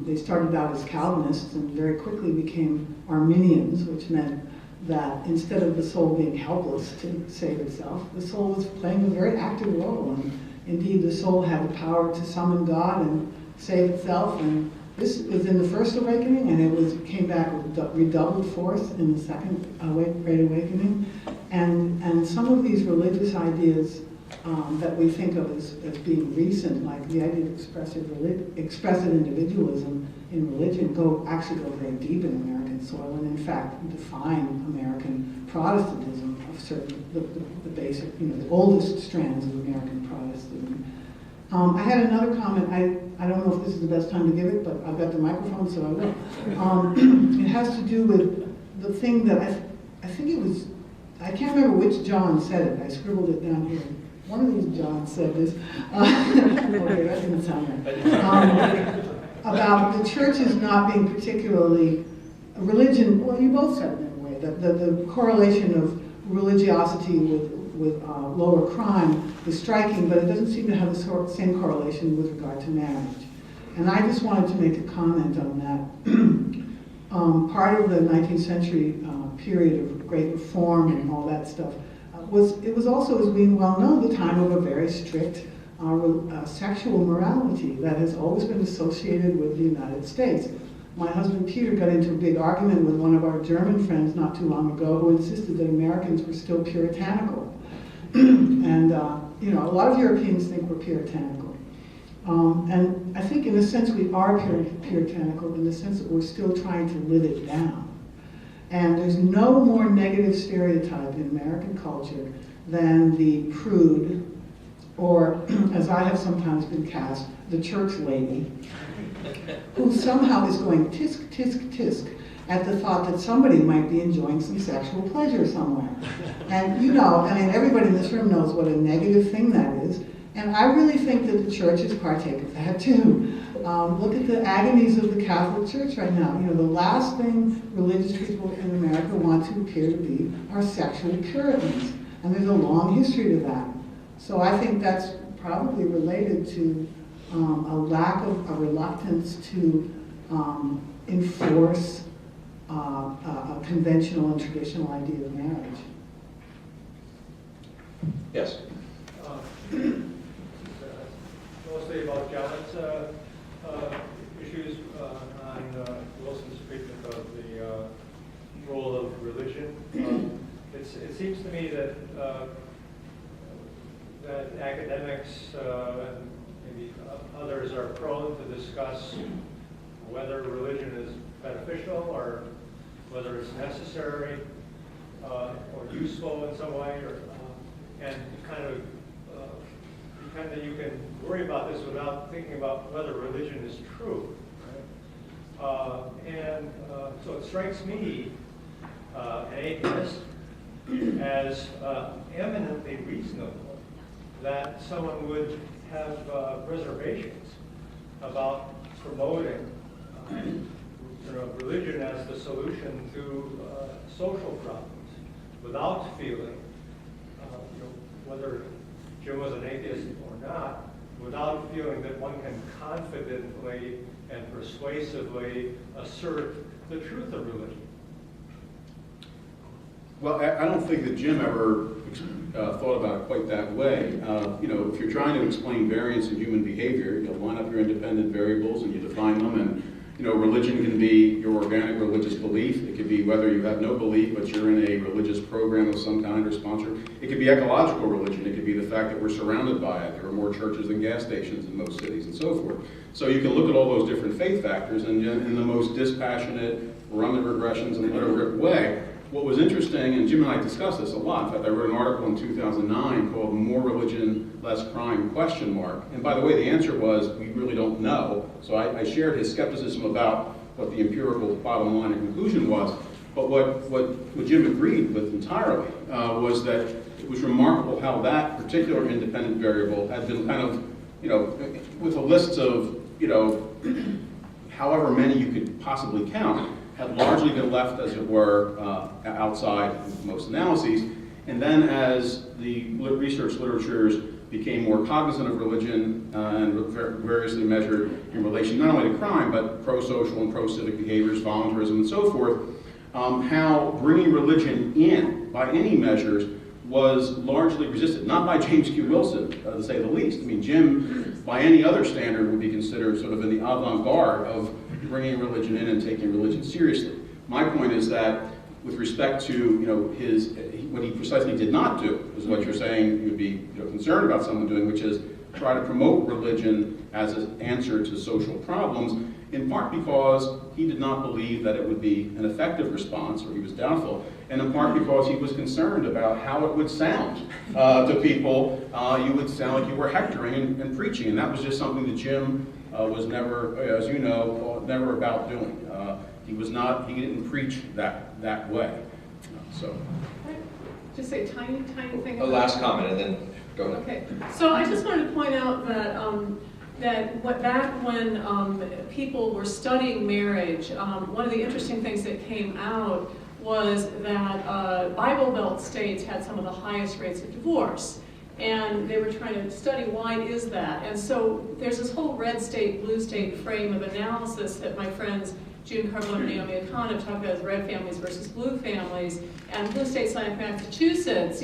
They started out as Calvinists and very quickly became Arminians, which meant that instead of the soul being helpless to save itself, the soul was playing a very active role. And indeed, the soul had the power to summon God and save itself, and This was in the First Awakening, and it came back with redoubled force in the Second Great Awakening. And some of these religious ideas that we think of as being recent, like the idea of expressive individualism in religion, actually go very deep in American soil, and in fact define American Protestantism of certain the basic, the oldest strands of American Protestantism. I had another comment. I don't know if this is the best time to give it, but I've got the microphone, so I will. It has to do with the thing that I think it was, I can't remember which John said it. I scribbled it down here. One of these Johns said this. Okay, that didn't sound right. About the churches not being particularly religion. Well, you both said it in a way that the correlation of religiosity with lower crime is striking, but it doesn't seem to have the same correlation with regard to marriage. And I just wanted to make a comment on that. Part of the 19th century period of great reform and all that stuff it was also, as being well known, the time of a very strict sexual morality that has always been associated with the United States. My husband Peter got into a big argument with one of our German friends not too long ago who insisted that Americans were still puritanical. And, a lot of Europeans think we're puritanical. And I think in a sense we are puritanical in the sense that we're still trying to live it down. And there's no more negative stereotype in American culture than the prude, or as I have sometimes been cast, the church lady, who somehow is going tisk, tisk, tisk at the thought that somebody might be enjoying some sexual pleasure somewhere. And everybody in this room knows what a negative thing that is. And I really think that the churches partake of that too. Look at the agonies of the Catholic Church right now. The last thing religious people in America want to appear to be are sexual Puritans. And there's a long history to that. So I think that's probably related to a reluctance to enforce a conventional and traditional idea of marriage. Yes. Mostly about John's issues on Wilson's treatment of the role of religion. It seems to me that that academics and maybe others are prone to discuss whether religion is beneficial or whether it's necessary or useful in some way, and you can worry about this without thinking about whether religion is true. Right? So it strikes me, an atheist, as eminently reasonable that someone would have reservations about promoting religion as the solution to social problems without feeling, whether Jim was an atheist or not, without feeling that one can confidently and persuasively assert the truth of religion. Well, I don't think that Jim ever thought about it quite that way. If you're trying to explain variance in human behavior, you line up your independent variables and you define them, and religion can be your organic religious belief. It could be whether you have no belief, but you're in a religious program of some kind or sponsor. It could be ecological religion. It could be the fact that we're surrounded by it. There are more churches than gas stations in most cities and so forth. So you can look at all those different faith factors, and in the most dispassionate, run the regressions and let it rip way. What was interesting, and Jim and I discussed this a lot, in fact, I wrote an article in 2009 called More Religion, Less Crime, ? And by the way, the answer was, we really don't know. So I shared his skepticism about what the empirical bottom line and conclusion was. But what Jim agreed with entirely was that it was remarkable how that particular independent variable had been kind of, with a list of, however many you could possibly count, had largely been left, as it were, outside most analyses. And then as the research literatures became more cognizant of religion and variously measured in relation not only to crime, but pro-social and pro-civic behaviors, voluntarism, and so forth, how bringing religion in, by any measures, was largely resisted, not by James Q. Wilson, to say the least. I mean, Jim, by any other standard, would be considered sort of in the avant-garde of bringing religion in and taking religion seriously. My point is that with respect to what he precisely did not do is what you're saying you'd be concerned about someone doing, which is try to promote religion as an answer to social problems, in part because he did not believe that it would be an effective response, or he was doubtful, and in part because he was concerned about how it would sound to people. You would sound like you were hectoring and preaching, and that was just something that Jim was never, as you know, never about doing. He didn't preach that way. So. Just say a tiny thing. A last comment, and then go ahead. Okay, so I just wanted to point out that back when people were studying marriage, one of the interesting things that came out was that Bible Belt states had some of the highest rates of divorce. And they were trying to study why is that. And so there's this whole red state, blue state frame of analysis that my friends June Carvalho and Naomi Akana talk about as red families versus blue families. And blue states like Massachusetts,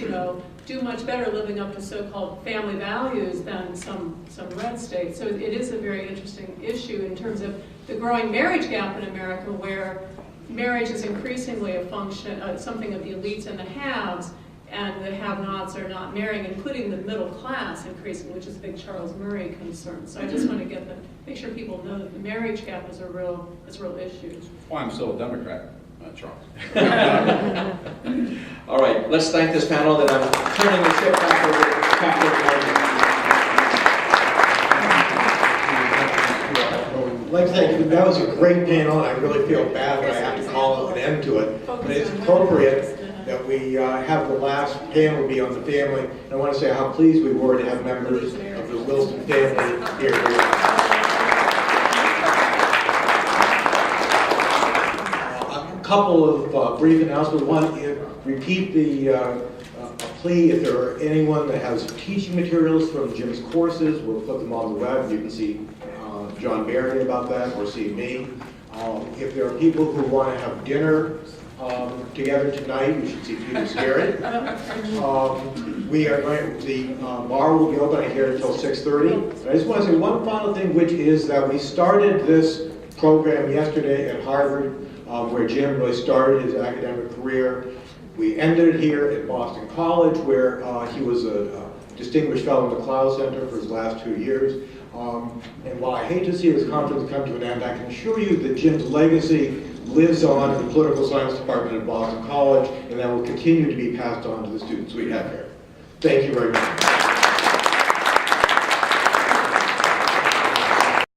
do much better living up to so-called family values than some red states. So it is a very interesting issue in terms of the growing marriage gap in America, where marriage is increasingly a function, something of the elites and the haves, and the have-nots are not marrying, including the middle class increasing, which is a big Charles Murray concern. So I just want to make sure people know that the marriage gap is a real issue. That's why I'm still a Democrat, Charles. All right, let's thank this panel. Then I'm turning the ship back over to Captain I'd like to thank you. That was a great panel, and I really feel bad that I have to call an end to it. But it's appropriate that we have the last panel be on the family. And I want to say how pleased we were to have members of the Wilson family here. A couple of brief announcements. One, repeat the plea. If there are anyone that has teaching materials from Jim's courses, we'll put them on the web. You can see John Barry about that, or see me. If there are people who want to have dinner together tonight, you should see Peter Scarrett. We are going. The bar will be open here until 6:30. I just want to say one final thing, which is that we started this program yesterday at Harvard, where Jim really started his academic career. We ended it here at Boston College, where he was a distinguished fellow in the Cloud Center for his last 2 years. And while I hate to see this conference come to an end, I can assure you that Jim's legacy lives on in the political science department at Boston College, and that will continue to be passed on to the students we have here. Thank you very much.